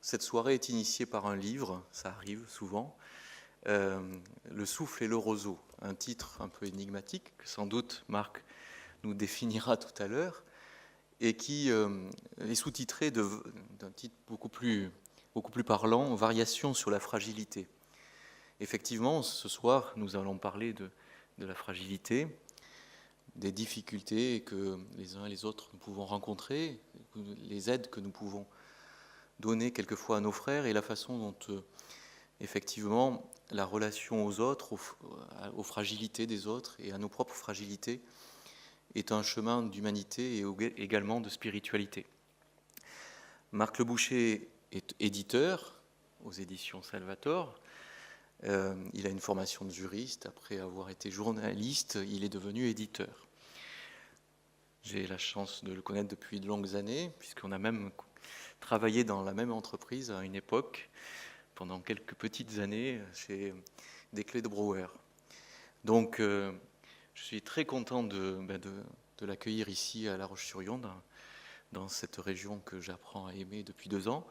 cette soirée est initiée par un livre, ça arrive souvent, Le souffle et le roseau, un titre un peu énigmatique que sans doute Marc nous définira tout à l'heure, et qui est sous-titré d'un titre beaucoup plus parlant, Variations sur la fragilité. Effectivement, ce soir, nous allons parler de la fragilité, des difficultés que les uns et les autres nous pouvons rencontrer, les aides que nous pouvons donner quelquefois à nos frères et la façon dont, effectivement, la relation aux autres, aux fragilités des autres et à nos propres fragilités est un chemin d'humanité et également de spiritualité. Marc Leboucher est éditeur aux éditions Salvator. Il a une formation de juriste. Après avoir été journaliste, il est devenu éditeur. J'ai la chance de le connaître depuis de longues années, puisqu'on a même travaillé dans la même entreprise à une époque, pendant quelques petites années, chez Desclés de Brouwer. Donc, je suis très content de l'accueillir ici à La Roche-sur-Yon, dans cette région que j'apprends à aimer depuis 2 ans,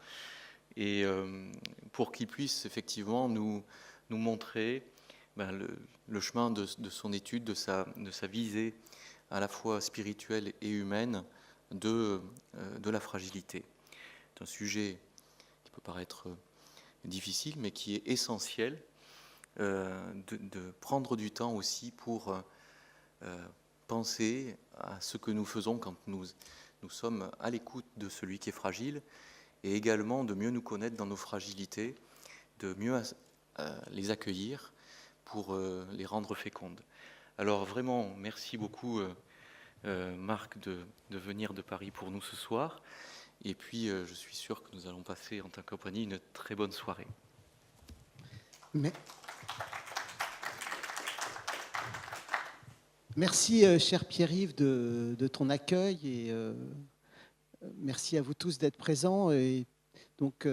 et pour qu'il puisse effectivement nous montrer le chemin de son étude, de sa visée à la fois spirituelle et humaine de la fragilité. C'est un sujet qui peut paraître difficile, mais qui est essentiel, de prendre du temps aussi pour penser à ce que nous faisons quand nous sommes à l'écoute de celui qui est fragile, et également de mieux nous connaître dans nos fragilités, de mieux les accueillir pour les rendre fécondes. Alors vraiment, merci beaucoup Marc de venir de Paris pour nous ce soir. Et puis, je suis sûr que nous allons passer en ta compagnie une très bonne soirée. Merci, cher Pierre-Yves, de ton accueil, et merci à vous tous d'être présents. Et donc,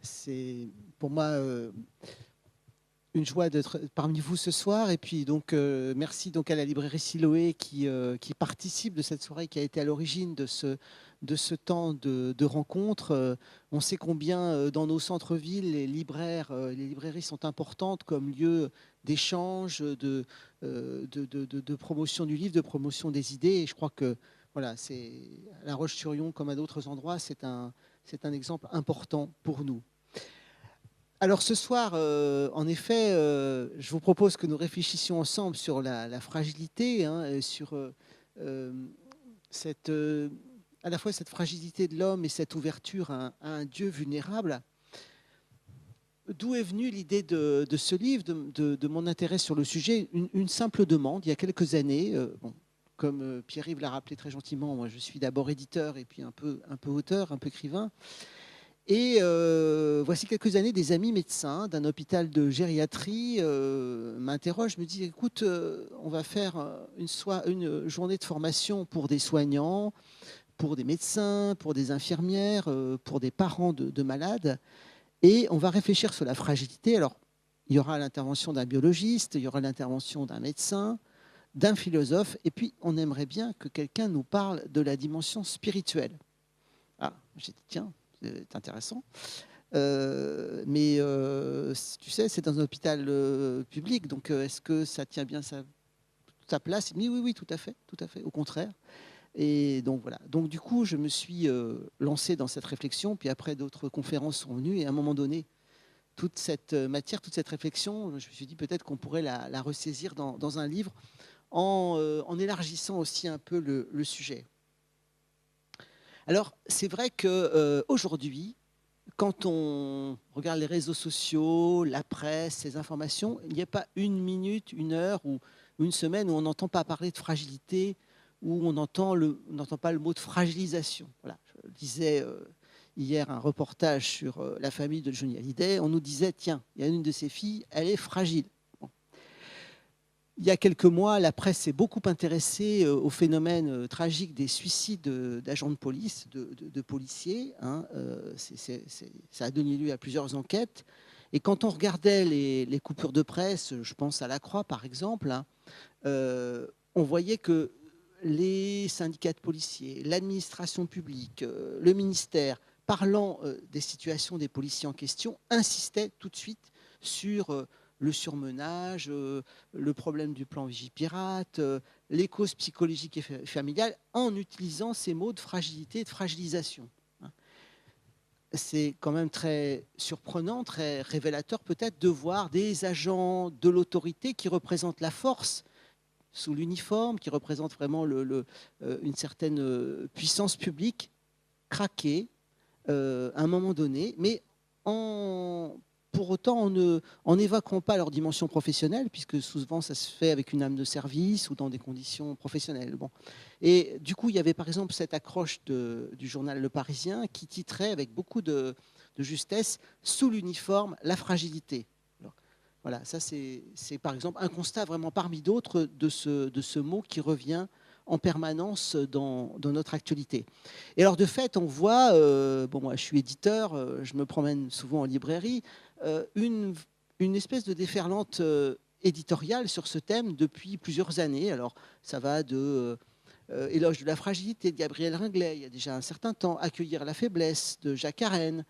c'est pour moi une joie d'être parmi vous ce soir. Et puis, donc, merci donc à la librairie Siloé qui participe de cette soirée, qui a été à l'origine de ce temps de rencontre. On sait combien dans nos centres-villes, les librairies sont importantes comme lieu d'échange, de promotion du livre, de promotion des idées. Et je crois que voilà, c'est à La Roche-sur-Yon comme à d'autres endroits, c'est un exemple important pour nous. Alors ce soir, en effet, je vous propose que nous réfléchissions ensemble sur la fragilité, sur à la fois cette fragilité de l'homme et cette ouverture à un Dieu vulnérable. D'où est venue l'idée de ce livre, de mon intérêt sur le sujet? Une simple demande, il y a quelques années. Comme Pierre-Yves l'a rappelé très gentiment, moi je suis d'abord éditeur et puis un peu auteur, un peu écrivain. Et voici quelques années, des amis médecins d'un hôpital de gériatrie m'interrogent, me disent: écoute, on va faire une journée de formation pour des soignants, pour des médecins, pour des infirmières, pour des parents de malades, et on va réfléchir sur la fragilité. Alors, il y aura l'intervention d'un biologiste, il y aura l'intervention d'un médecin, d'un philosophe, et puis on aimerait bien que quelqu'un nous parle de la dimension spirituelle. Ah, j'ai dit, tiens, c'est intéressant. Mais tu sais, c'est dans un hôpital public, donc est-ce que ça tient bien sa place? Il me dit oui, tout à fait, au contraire. Et donc voilà. Donc du coup, je me suis lancé dans cette réflexion, puis après d'autres conférences sont venues, et à un moment donné, toute cette matière, toute cette réflexion, je me suis dit peut-être qu'on pourrait la ressaisir dans un livre en élargissant aussi un peu le sujet. Alors, c'est vrai qu'aujourd'hui, quand on regarde les réseaux sociaux, la presse, ces informations, il n'y a pas une minute, une heure ou une semaine où on n'entend pas parler de fragilité, où on n'entend pas le mot de fragilisation. Voilà. Je disais hier un reportage sur la famille de Johnny Hallyday. On nous disait, tiens, il y a une de ses filles, elle est fragile. Il y a quelques mois, la presse s'est beaucoup intéressée au phénomène tragique des suicides d'agents de police, de policiers. Ça a donné lieu à plusieurs enquêtes. Et quand on regardait les coupures de presse, je pense à La Croix par exemple, on voyait que les syndicats de policiers, l'administration publique, le ministère parlant des situations des policiers en question, insistait tout de suite sur le surmenage, le problème du plan Vigipirate, les causes psychologiques et familiales, en utilisant ces mots de fragilité et de fragilisation. C'est quand même très surprenant, très révélateur peut-être de voir des agents de l'autorité qui représentent la force sous l'uniforme, qui représentent vraiment une certaine puissance publique, craquer à un moment donné, mais pour autant en n'évoquant pas leur dimension professionnelle, puisque souvent ça se fait avec une âme de service ou dans des conditions professionnelles. Bon. Et du coup, il y avait par exemple cette accroche du journal Le Parisien qui titrait avec beaucoup de justesse « Sous l'uniforme, la fragilité ». Voilà, ça c'est par exemple un constat vraiment parmi d'autres de ce mot qui revient en permanence dans notre actualité. Et alors de fait, on voit, bon moi je suis éditeur, je me promène souvent en librairie, une espèce de déferlante éditoriale sur ce thème depuis plusieurs années. Alors ça va de Éloge de la fragilité de Gabriel Ringlet, il y a déjà un certain temps, Accueillir la faiblesse de Jacques Arène,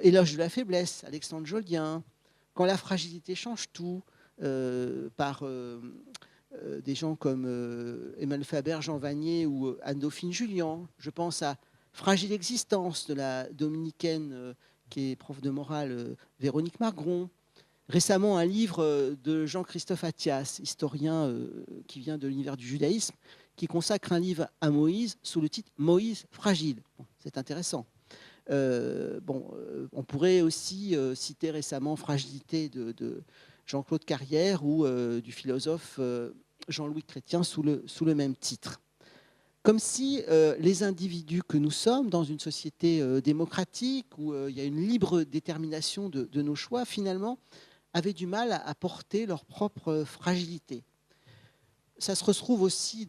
Éloge de la faiblesse, Alexandre Jolien, Quand la fragilité change tout, par des gens comme Emmanuel Faber, Jean Vanier ou Anne-Dauphine Julien. Je pense à Fragile existence de la dominicaine qui est prof de morale Véronique Margron. Récemment, un livre de Jean-Christophe Attias, historien qui vient de l'univers du judaïsme, qui consacre un livre à Moïse sous le titre « Moïse fragile ». Bon, c'est intéressant. On pourrait aussi citer récemment Fragilité de Jean-Claude Carrière ou du philosophe Jean-Louis Chrétien sous le même titre. Comme si les individus que nous sommes dans une société démocratique où il y a une libre détermination de nos choix, finalement, avaient du mal à porter leur propre fragilité. Ça se retrouve aussi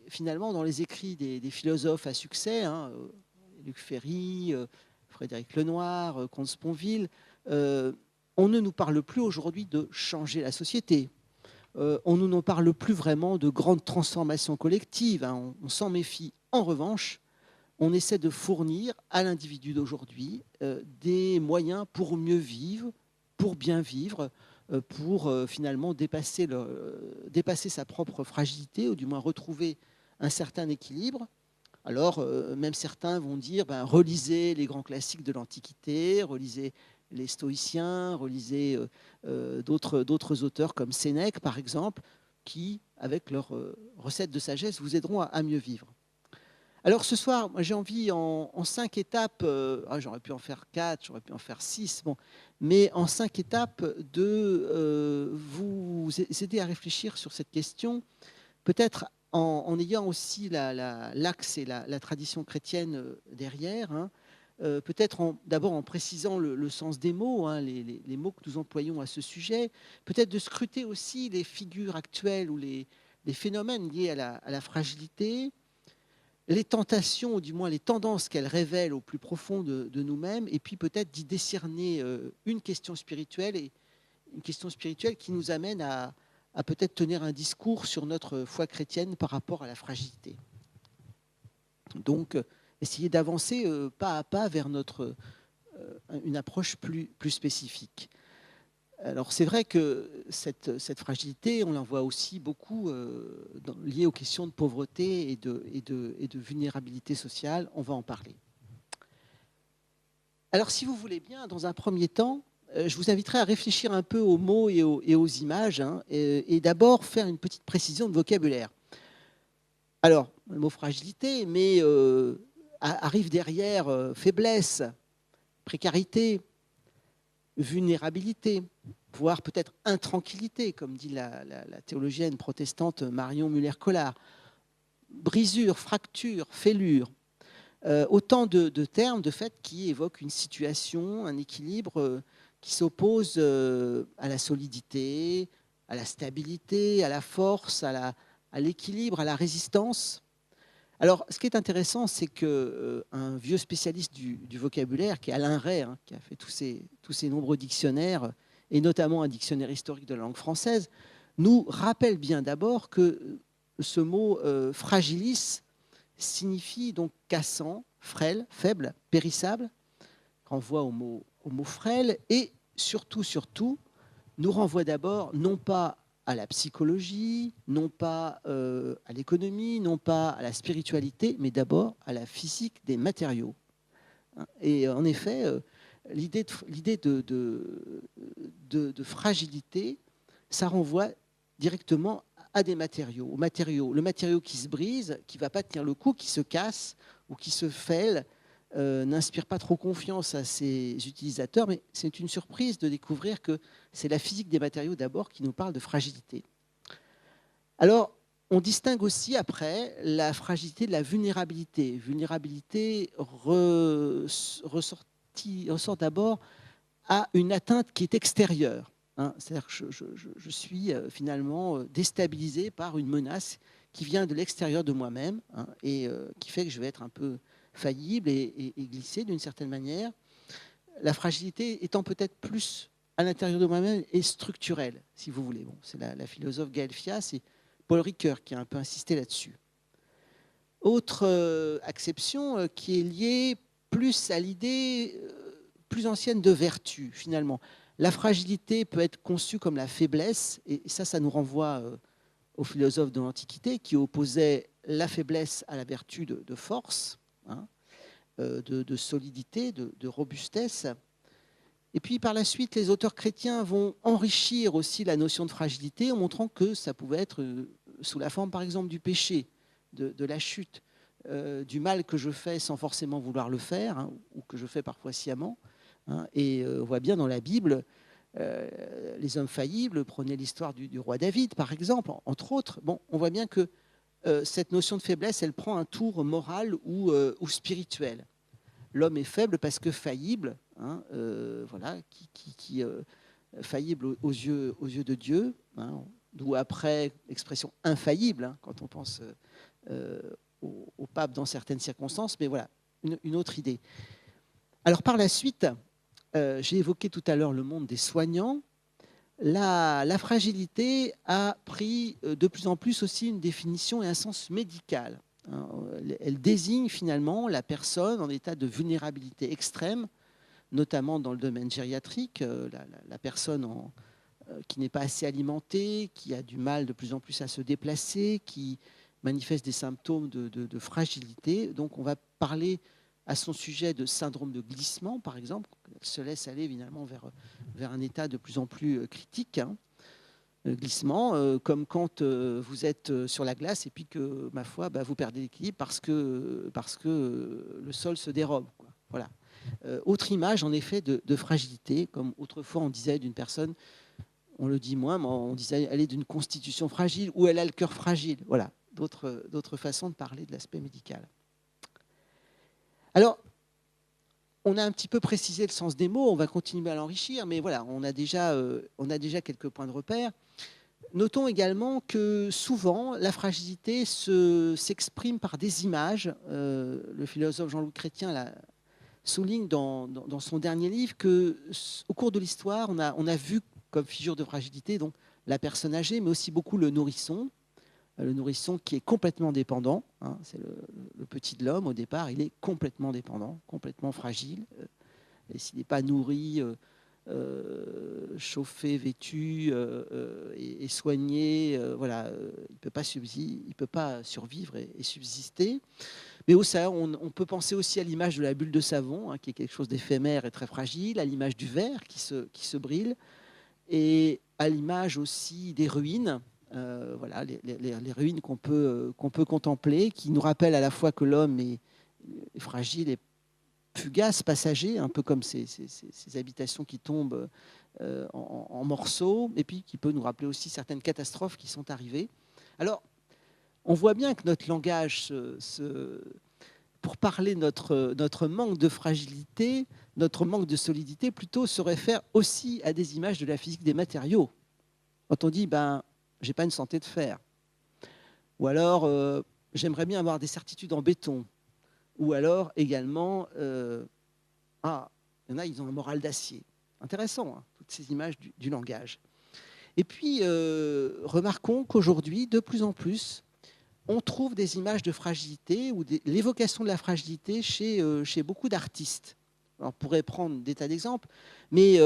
finalement dans les écrits des philosophes à succès, hein, Luc Ferry, Frédéric Lenoir, Comte Sponville. On ne nous parle plus aujourd'hui de changer la société. On ne nous parle plus vraiment de grandes transformations collectives. Hein. On s'en méfie. En revanche, on essaie de fournir à l'individu d'aujourd'hui des moyens pour mieux vivre, pour bien vivre, pour finalement dépasser sa propre fragilité, ou du moins retrouver un certain équilibre. Alors, même certains vont dire, relisez les grands classiques de l'Antiquité, relisez les stoïciens, relisez d'autres auteurs comme Sénèque, par exemple, qui, avec leurs recettes de sagesse, vous aideront à mieux vivre. Alors ce soir, j'ai envie en 5 étapes, j'aurais pu en faire 4, j'aurais pu en faire 6, bon, mais en 5 étapes de vous aider à réfléchir sur cette question, peut-être en ayant aussi l'axe et la tradition chrétienne derrière, hein, peut-être d'abord en précisant le sens des mots, hein, les mots que nous employons à ce sujet, peut-être de scruter aussi les figures actuelles ou les phénomènes liés à la fragilité, les tentations, ou du moins les tendances qu'elles révèlent au plus profond de nous-mêmes, et puis peut-être d'y décerner une question spirituelle, et une question spirituelle qui nous amène à peut-être tenir un discours sur notre foi chrétienne par rapport à la fragilité. Donc, essayer d'avancer pas à pas vers une approche plus spécifique. Alors, c'est vrai que cette fragilité, on la voit aussi beaucoup liée aux questions de pauvreté et de vulnérabilité sociale. On va en parler. Alors, si vous voulez bien, dans un premier temps, je vous inviterai à réfléchir un peu aux mots et aux images, hein, et d'abord faire une petite précision de vocabulaire. Alors, le mot fragilité, mais arrive derrière faiblesse, précarité, vulnérabilité, voire peut-être intranquillité, comme dit la théologienne protestante Marion Muller-Collard, brisure, fracture, fêlure. Autant de termes, de fait, qui évoquent une situation, un équilibre qui s'oppose à la solidité, à la stabilité, à la force, à l'équilibre, à la résistance. Alors, ce qui est intéressant, c'est qu'un vieux spécialiste du vocabulaire, qui est Alain Ray, hein, qui a fait tous ces nombreux dictionnaires, et notamment un dictionnaire historique de la langue française, nous rappelle bien d'abord que ce mot fragilis signifie donc cassant, frêle, faible, périssable, renvoie au mot frêle, et surtout, nous renvoie d'abord non pas à la psychologie, non pas à l'économie, non pas à la spiritualité, mais d'abord à la physique des matériaux. Et en effet, l'idée de fragilité, ça renvoie directement à des matériaux, le matériau qui se brise, qui ne va pas tenir le coup, qui se casse ou qui se fêle, n'inspire pas trop confiance à ses utilisateurs, mais c'est une surprise de découvrir que c'est la physique des matériaux d'abord qui nous parle de fragilité. Alors, on distingue aussi après la fragilité de la vulnérabilité. Vulnérabilité ressort d'abord à une atteinte qui est extérieure. C'est-à-dire que je suis finalement déstabilisé par une menace qui vient de l'extérieur de moi-même, et qui fait que je vais être un peu faillible et glisser d'une certaine manière. La fragilité étant peut-être plus à l'intérieur de moi-même et structurelle, si vous voulez. Bon, c'est la philosophe Gaël Fias et Paul Ricoeur qui a un peu insisté là-dessus. Autre acception qui est liée plus à l'idée plus ancienne de vertu, finalement. La fragilité peut être conçue comme la faiblesse, et ça nous renvoie aux philosophes de l'Antiquité qui opposaient la faiblesse à la vertu de force, de solidité, de robustesse. Et puis par la suite, les auteurs chrétiens vont enrichir aussi la notion de fragilité en montrant que ça pouvait être sous la forme par exemple du péché, de la chute, du mal que je fais sans forcément vouloir le faire, ou que je fais parfois sciemment. Et on voit bien dans la Bible, les hommes faillibles, prenez l'histoire du roi David par exemple, entre autres. Bon, on voit bien que cette notion de faiblesse, elle prend un tour moral ou spirituel. L'homme est faible parce que faillible, voilà, faillible aux yeux de Dieu, d'où après l'expression infaillible, quand on pense au pape dans certaines circonstances, mais voilà, une autre idée. Alors par la suite, j'ai évoqué tout à l'heure le monde des soignants. La fragilité a pris de plus en plus aussi une définition et un sens médical. Elle désigne finalement la personne en état de vulnérabilité extrême, notamment dans le domaine gériatrique, la personne qui n'est pas assez alimentée, qui a du mal de plus en plus à se déplacer, qui manifeste des symptômes de fragilité. Donc on va parler à son sujet de syndrome de glissement, par exemple. Elle se laisse aller évidemment vers un état de plus en plus critique. Glissement, comme quand vous êtes sur la glace et puis que, ma foi, vous perdez l'équilibre parce que le sol se dérobe, quoi. Voilà. Autre image, en effet, de fragilité, comme autrefois on disait d'une personne, on le dit moins, mais on disait elle est d'une constitution fragile ou elle a le cœur fragile. Voilà, d'autres façons de parler de l'aspect médical. Alors, on a un petit peu précisé le sens des mots, on va continuer à l'enrichir, mais voilà, on a déjà quelques points de repère. Notons également que souvent, la fragilité s'exprime par des images. Le philosophe Jean-Louis Chrétien souligne dans son dernier livre qu'au cours de l'histoire, on a vu comme figure de fragilité donc, la personne âgée, mais aussi beaucoup le nourrisson qui est complètement dépendant. C'est le petit de l'homme, au départ, il est complètement dépendant, complètement fragile. Et s'il n'est pas nourri, chauffé, vêtu et soigné, voilà, il ne peut pas survivre et subsister. Mais on peut penser aussi à l'image de la bulle de savon, qui est quelque chose d'éphémère et très fragile, à l'image du verre qui se brille, et à l'image aussi des ruines. Voilà, les ruines qu'on peut contempler, qui nous rappellent à la fois que l'homme est fragile et fugace, passager, un peu comme ces habitations qui tombent en morceaux, et puis qui peut nous rappeler aussi certaines catastrophes qui sont arrivées. Alors, on voit bien que notre langage, pour parler de notre manque de fragilité, notre manque de solidité, plutôt se réfère aussi à des images de la physique des matériaux. Quand on dit j'ai pas une santé de fer, ou alors j'aimerais bien avoir des certitudes en béton, ou alors également il y en a, ils ont un moral d'acier. Intéressant, toutes ces images du langage. Et puis remarquons qu'aujourd'hui, de plus en plus, on trouve des images de fragilité ou l'évocation de la fragilité chez beaucoup d'artistes. Alors, on pourrait prendre des tas d'exemples, mais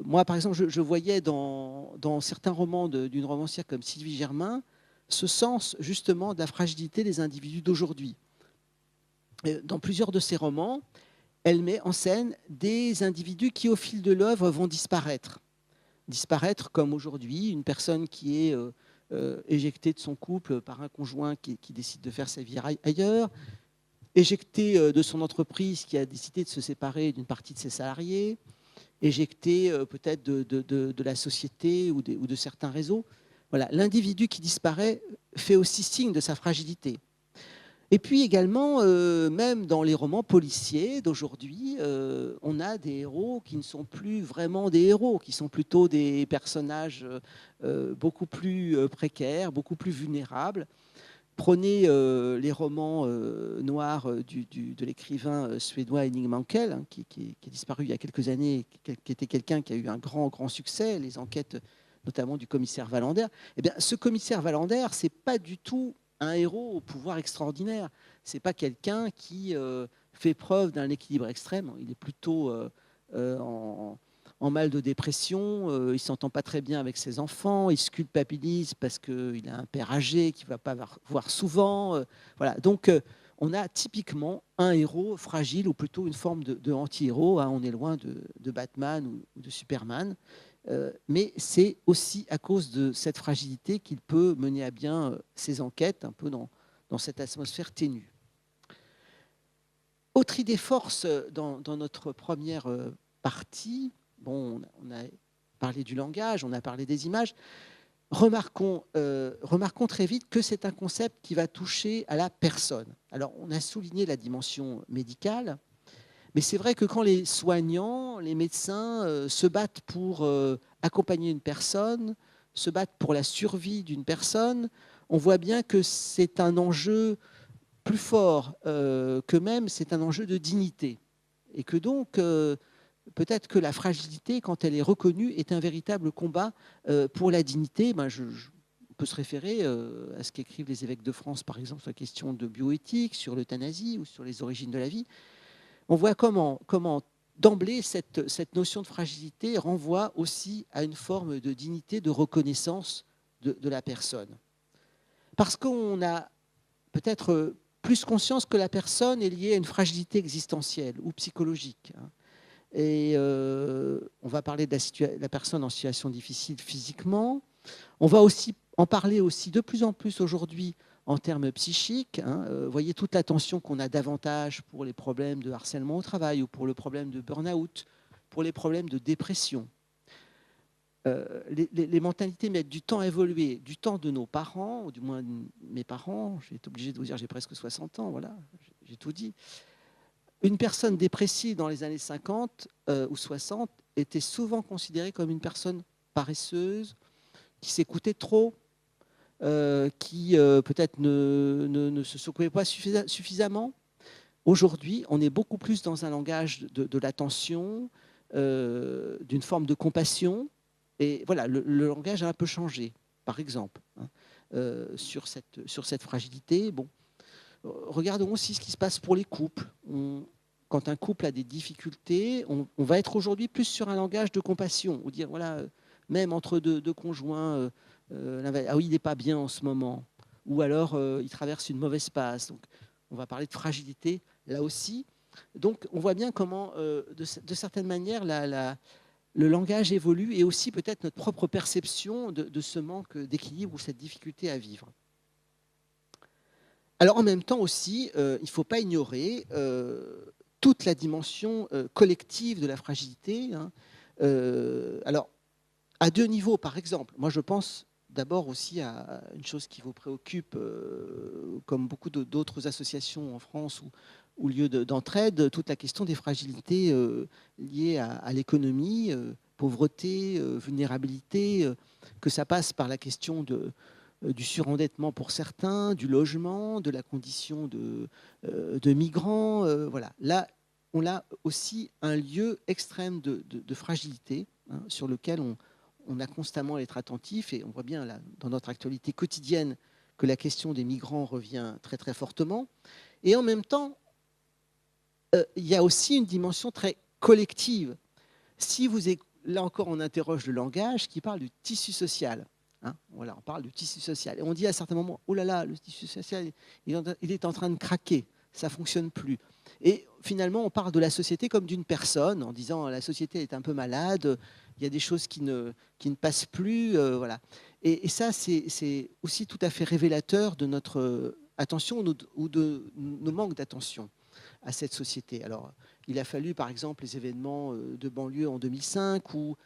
moi, par exemple, je voyais dans certains romans d'une romancière comme Sylvie Germain ce sens justement de la fragilité des individus d'aujourd'hui. Dans plusieurs de ses romans, elle met en scène des individus qui, au fil de l'œuvre, vont disparaître. Disparaître comme aujourd'hui, une personne qui est éjectée de son couple par un conjoint qui décide de faire sa vie ailleurs, éjecté de son entreprise qui a décidé de se séparer d'une partie de ses salariés, éjecté peut-être de la société ou de certains réseaux. Voilà, l'individu qui disparaît fait aussi signe de sa fragilité. Et puis également, même dans les romans policiers d'aujourd'hui, on a des héros qui ne sont plus vraiment des héros, qui sont plutôt des personnages beaucoup plus précaires, beaucoup plus vulnérables. Prenez les romans noirs de l'écrivain suédois Henning Mankell, hein, qui est disparu il y a quelques années, qui était quelqu'un qui a eu un grand succès, les enquêtes notamment du commissaire Wallander. Eh bien, ce commissaire Wallander, ce n'est pas du tout un héros au pouvoir extraordinaire. Ce n'est pas quelqu'un qui fait preuve d'un équilibre extrême. Il est plutôt en mal de dépression, il ne s'entend pas très bien avec ses enfants, il se culpabilise parce qu'il a un père âgé qu'il ne va pas voir souvent. Voilà. Donc, on a typiquement un héros fragile, ou plutôt une forme de anti-héros. Hein. On est loin de Batman ou de Superman. Mais c'est aussi à cause de cette fragilité qu'il peut mener à bien ses enquêtes, un peu dans cette atmosphère ténue. Autre idée force dans notre première partie, bon, on a parlé du langage, on a parlé des images. Remarquons très vite que c'est un concept qui va toucher à la personne. Alors, on a souligné la dimension médicale, mais c'est vrai que quand les soignants, les médecins se battent pour accompagner une personne, se battent pour la survie d'une personne, on voit bien que c'est un enjeu plus fort qu'eux-mêmes, c'est un enjeu de dignité. Et que donc, peut-être que la fragilité, quand elle est reconnue, est un véritable combat pour la dignité. Ben, on peut se référer à ce qu'écrivent les évêques de France, par exemple, sur la question de bioéthique, sur l'euthanasie ou sur les origines de la vie. On voit comment d'emblée, cette notion de fragilité renvoie aussi à une forme de dignité, de reconnaissance de la personne. Parce qu'on a peut-être plus conscience que la personne est liée à une fragilité existentielle ou psychologique. Et on va parler de la personne en situation difficile physiquement. On va aussi en parler aussi de plus en plus aujourd'hui en termes psychiques. Voyez toute l'attention qu'on a davantage pour les problèmes de harcèlement au travail ou pour le problème de burn-out, pour les problèmes de dépression. Les mentalités mettent du temps à évoluer, du temps de nos parents, ou du moins de mes parents. J'ai été obligé de vous dire, j'ai presque 60 ans, voilà, j'ai tout dit. Une personne dépressive dans les années 50 ou 60 était souvent considérée comme une personne paresseuse, qui s'écoutait trop, qui peut-être ne se secouait pas suffisamment. Aujourd'hui, on est beaucoup plus dans un langage de l'attention, d'une forme de compassion. Et voilà, le langage a un peu changé, par exemple, sur cette fragilité. Bon, regardons aussi ce qui se passe pour les couples. Quand un couple a des difficultés, on va être aujourd'hui plus sur un langage de compassion, ou dire, voilà, même entre deux conjoints, ah oui, il n'est pas bien en ce moment, ou alors il traverse une mauvaise passe. Donc, on va parler de fragilité là aussi. Donc, on voit bien comment, de certaine manière, le langage évolue et aussi peut-être notre propre perception de ce manque d'équilibre ou cette difficulté à vivre. Alors en même temps aussi, il ne faut pas ignorer toute la dimension collective de la fragilité. Alors, à deux niveaux, par exemple. Moi, je pense d'abord aussi à une chose qui vous préoccupe, comme beaucoup d'autres associations en France ou lieux d'entraide, toute la question des fragilités liées à l'économie, pauvreté, vulnérabilité, que ça passe par la question du surendettement pour certains, du logement, de la condition de migrants. Voilà. Là, on a aussi un lieu extrême de fragilité sur lequel on a constamment à être attentif. Et on voit bien là, dans notre actualité quotidienne que la question des migrants revient très très fortement. Et en même temps, il y a aussi une dimension très collective. Si vous là encore, on interroge le langage qui parle du tissu social. Hein, voilà, on parle du tissu social. Et on dit à certains moments, oh là là, le tissu social, il est en train de craquer, ça ne fonctionne plus. Et finalement, on parle de la société comme d'une personne, en disant la société est un peu malade, il y a des choses qui ne passent plus. Voilà. Et ça, c'est aussi tout à fait révélateur de notre attention ou de nos manques d'attention à cette société. Alors, il a fallu, par exemple, les événements de banlieue en 2005 ou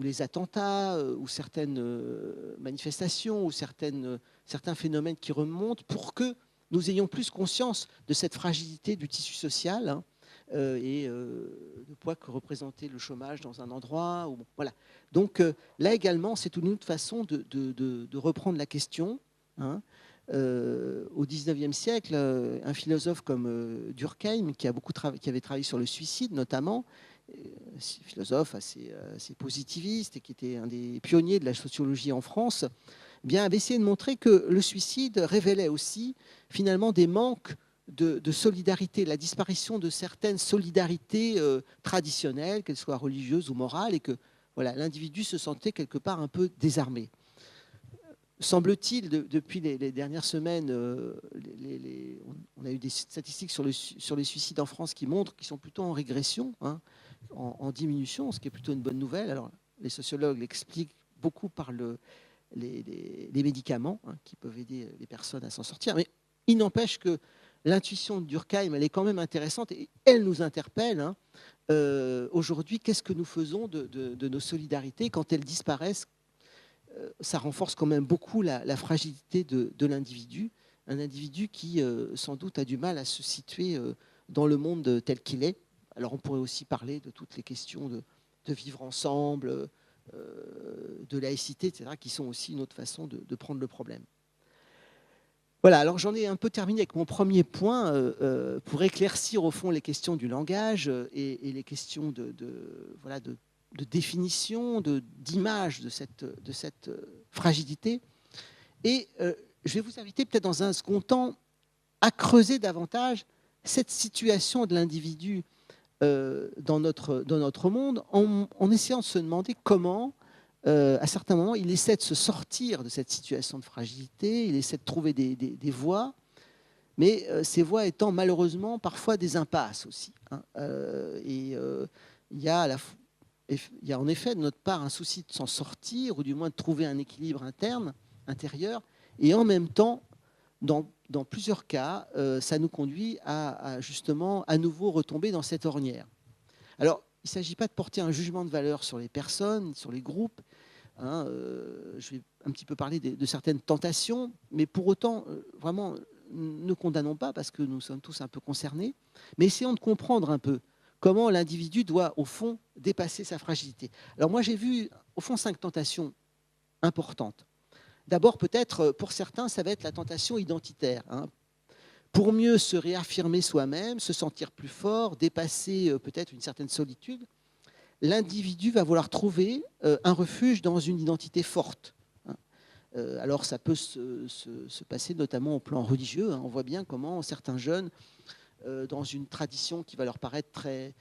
les attentats ou certaines manifestations ou certains phénomènes qui remontent pour que nous ayons plus conscience de cette fragilité du tissu social hein, et le poids que représentait le chômage dans un endroit. Bon, voilà. Donc là également, c'est une autre façon de reprendre la question. Hein. Au XIXe siècle, un philosophe comme Durkheim, qui avait travaillé sur le suicide notamment, philosophe assez positiviste et qui était un des pionniers de la sociologie en France, eh bien, avait essayé de montrer que le suicide révélait aussi finalement des manques de solidarité, la disparition de certaines solidarités traditionnelles, qu'elles soient religieuses ou morales, et que voilà, l'individu se sentait quelque part un peu désarmé. Semble-t-il, depuis les dernières semaines, on a eu des statistiques sur les suicides en France qui montrent qu'ils sont plutôt en régression, hein, en diminution, ce qui est plutôt une bonne nouvelle. Alors, les sociologues l'expliquent beaucoup par les médicaments hein, qui peuvent aider les personnes à s'en sortir. Mais il n'empêche que l'intuition de Durkheim, elle est quand même intéressante et elle nous interpelle. Hein. Aujourd'hui, qu'est-ce que nous faisons de nos solidarités quand elles disparaissent? Ça renforce quand même beaucoup la fragilité de l'individu, un individu qui sans doute a du mal à se situer dans le monde tel qu'il est. Alors on pourrait aussi parler de toutes les questions de vivre ensemble, de laïcité, etc., qui sont aussi une autre façon de prendre le problème. Voilà, alors j'en ai un peu terminé avec mon premier point pour éclaircir au fond les questions du langage et les questions de définition, d'image de cette fragilité. Et je vais vous inviter peut-être dans un second temps à creuser davantage cette situation de l'individu dans notre monde en essayant de se demander comment, à certains moments, il essaie de se sortir de cette situation de fragilité, il essaie de trouver des voies, mais ces voies étant malheureusement parfois des impasses aussi. Hein. Il y a en effet de notre part un souci de s'en sortir, ou du moins de trouver un équilibre intérieur, et en même temps, dans plusieurs cas, ça nous conduit à justement à nouveau retomber dans cette ornière. Alors, il ne s'agit pas de porter un jugement de valeur sur les personnes, sur les groupes. Hein, je vais un petit peu parler de certaines tentations, mais pour autant, vraiment, ne condamnons pas parce que nous sommes tous un peu concernés, mais essayons de comprendre un peu comment l'individu doit, au fond, dépasser sa fragilité. Alors moi, j'ai vu, au fond, 5 tentations importantes. D'abord, peut-être, pour certains, ça va être la tentation identitaire. Hein. Pour mieux se réaffirmer soi-même, se sentir plus fort, dépasser peut-être une certaine solitude, l'individu va vouloir trouver un refuge dans une identité forte. Hein. Alors, ça peut se passer notamment au plan religieux. Hein. On voit bien comment certains jeunes, dans une tradition qui va leur paraître très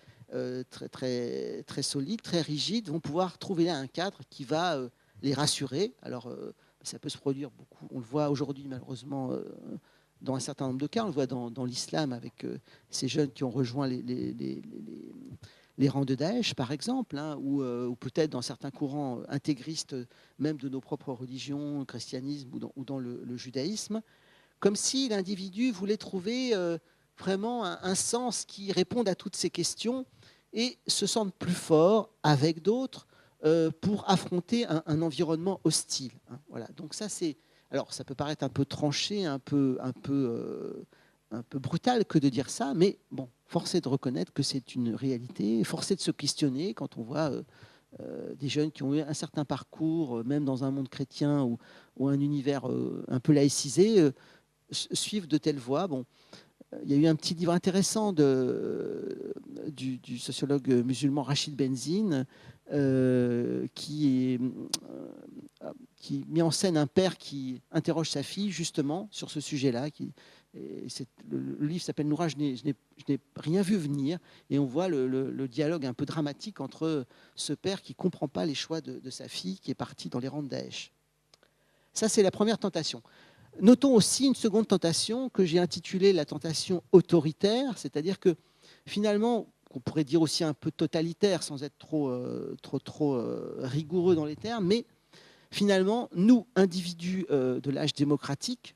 solide, très rigide, vont pouvoir trouver là un cadre qui va les rassurer. Alors, ça peut se produire beaucoup. On le voit aujourd'hui, malheureusement, dans un certain nombre de cas. On le voit dans l'islam avec ces jeunes qui ont rejoint les rangs de Daesh, par exemple, hein, ou peut-être dans certains courants intégristes, même de nos propres religions, le christianisme ou dans le judaïsme, comme si l'individu voulait trouver vraiment un sens qui réponde à toutes ces questions et se sente plus fort avec d'autres pour affronter un environnement hostile. Hein, voilà. Donc ça, c'est... Alors, ça peut paraître un peu tranché, un peu brutal que de dire ça, mais bon, force est de reconnaître que c'est une réalité, force est de se questionner quand on voit des jeunes qui ont eu un certain parcours, même dans un monde chrétien ou un univers un peu laïcisé, suivre de telles voies. Bon, il y a eu un petit livre intéressant du sociologue musulman Rachid Benzine qui met en scène un père qui interroge sa fille justement sur ce sujet-là. Le livre s'appelle Noura, je n'ai rien vu venir, et on voit le dialogue un peu dramatique entre ce père qui ne comprend pas les choix de sa fille qui est partie dans les rangs de Daesh. Ça, c'est la première tentation. Notons aussi une seconde tentation que j'ai intitulée la tentation autoritaire, c'est-à-dire que finalement, qu'on pourrait dire aussi un peu totalitaire sans être trop rigoureux dans les termes, mais finalement, nous, individus de l'âge démocratique,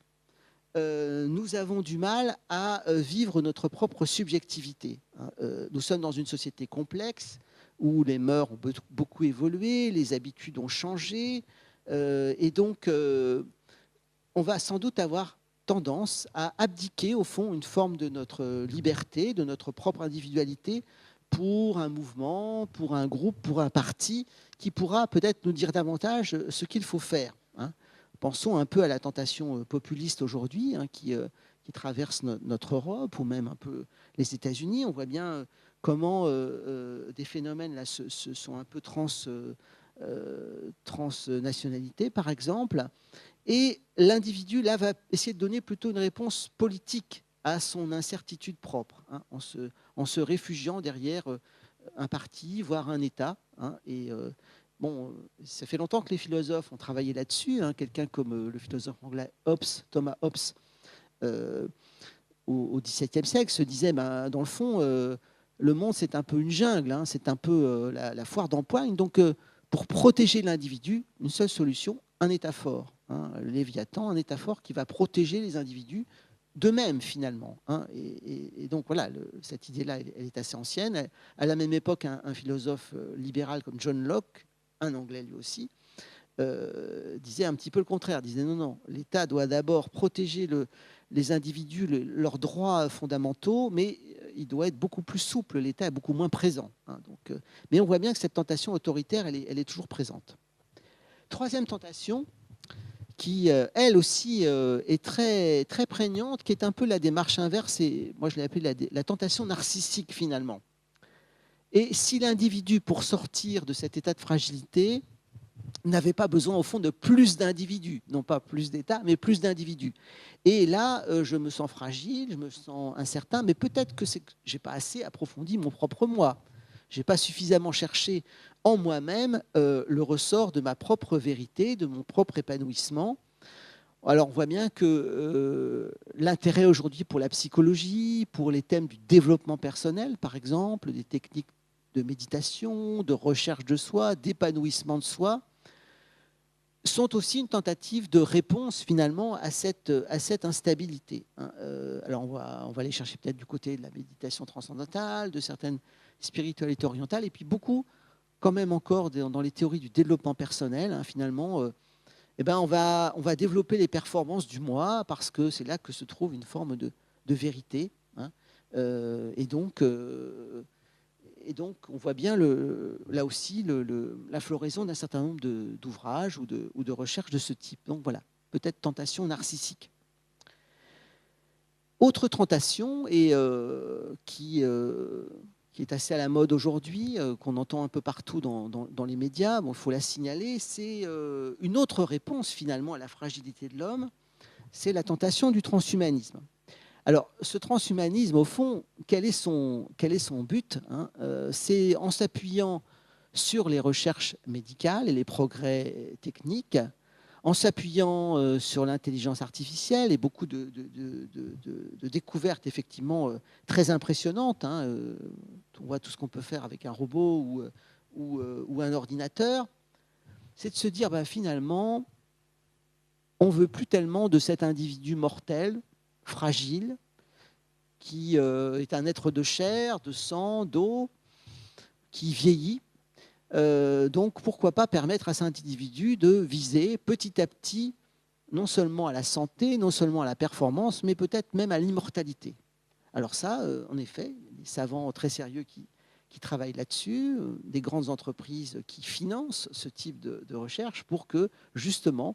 nous avons du mal à vivre notre propre subjectivité. Nous sommes dans une société complexe où les mœurs ont beaucoup évolué, les habitudes ont changé, et donc on va sans doute avoir tendance à abdiquer au fond une forme de notre liberté, de notre propre individualité pour un mouvement, pour un groupe, pour un parti qui pourra peut-être nous dire davantage ce qu'il faut faire. Pensons un peu à la tentation populiste aujourd'hui qui traverse notre Europe ou même un peu les États-Unis. On voit bien comment des phénomènes là, sont un peu transnationalité, par exemple. Et l'individu, là, va essayer de donner plutôt une réponse politique à son incertitude propre, en se réfugiant derrière un parti, voire un État. Bon, ça fait longtemps que les philosophes ont travaillé là-dessus. Quelqu'un comme le philosophe anglais Thomas Hobbes, au XVIIe siècle, se disait, dans le fond, le monde, c'est un peu une jungle, c'est un peu la foire d'empoigne. Donc, pour protéger l'individu, une seule solution, un État fort. Le Léviathan, un État fort qui va protéger les individus d'eux-mêmes, finalement. Et donc, voilà, cette idée-là, elle est assez ancienne. À la même époque, un philosophe libéral comme John Locke, un Anglais lui aussi, disait un petit peu le contraire, disait non, l'État doit d'abord protéger les individus, leurs droits fondamentaux, mais il doit être beaucoup plus souple, l'État est beaucoup moins présent. Mais on voit bien que cette tentation autoritaire, elle est toujours présente. Troisième tentation, qui elle aussi est très, très prégnante, qui est un peu la démarche inverse, et moi je l'ai appelée la tentation narcissique finalement. Et si l'individu, pour sortir de cet état de fragilité, n'avait pas besoin au fond de plus d'individus, non pas plus d'États, mais plus d'individus. Et là, je me sens fragile, je me sens incertain, mais peut-être que je n'ai pas assez approfondi mon propre moi. Je n'ai pas suffisamment cherché en moi-même le ressort de ma propre vérité, de mon propre épanouissement. Alors on voit bien que l'intérêt aujourd'hui pour la psychologie, pour les thèmes du développement personnel, par exemple, des techniques de méditation, de recherche de soi, d'épanouissement de soi, sont aussi une tentative de réponse finalement à cette instabilité. Alors on va aller chercher peut-être du côté de la méditation transcendantale, de certaines spiritualités orientales, et puis beaucoup quand même encore dans les théories du développement personnel, finalement, on va développer les performances du moi parce que c'est là que se trouve une forme de vérité. Et donc, on voit bien là aussi la floraison d'un certain nombre d'ouvrages ou de recherches de ce type. Donc voilà, peut-être tentation narcissique. Autre tentation, et qui est assez à la mode aujourd'hui, qu'on entend un peu partout dans les médias, il faut la signaler, c'est une autre réponse finalement à la fragilité de l'homme, c'est la tentation du transhumanisme. Alors, ce transhumanisme, au fond, quel est son but ? C'est en s'appuyant sur les recherches médicales et les progrès techniques, en s'appuyant sur l'intelligence artificielle et beaucoup de découvertes effectivement très impressionnantes. On voit tout ce qu'on peut faire avec un robot ou un ordinateur. C'est de se dire, finalement, on ne veut plus tellement de cet individu mortel, fragile, qui est un être de chair, de sang, d'eau, qui vieillit. Donc, pourquoi pas permettre à cet individu de viser petit à petit, non seulement à la santé, non seulement à la performance, mais peut-être même à l'immortalité. Alors ça, en effet, des savants très sérieux qui travaillent là-dessus, des grandes entreprises qui financent ce type de recherche pour que, justement,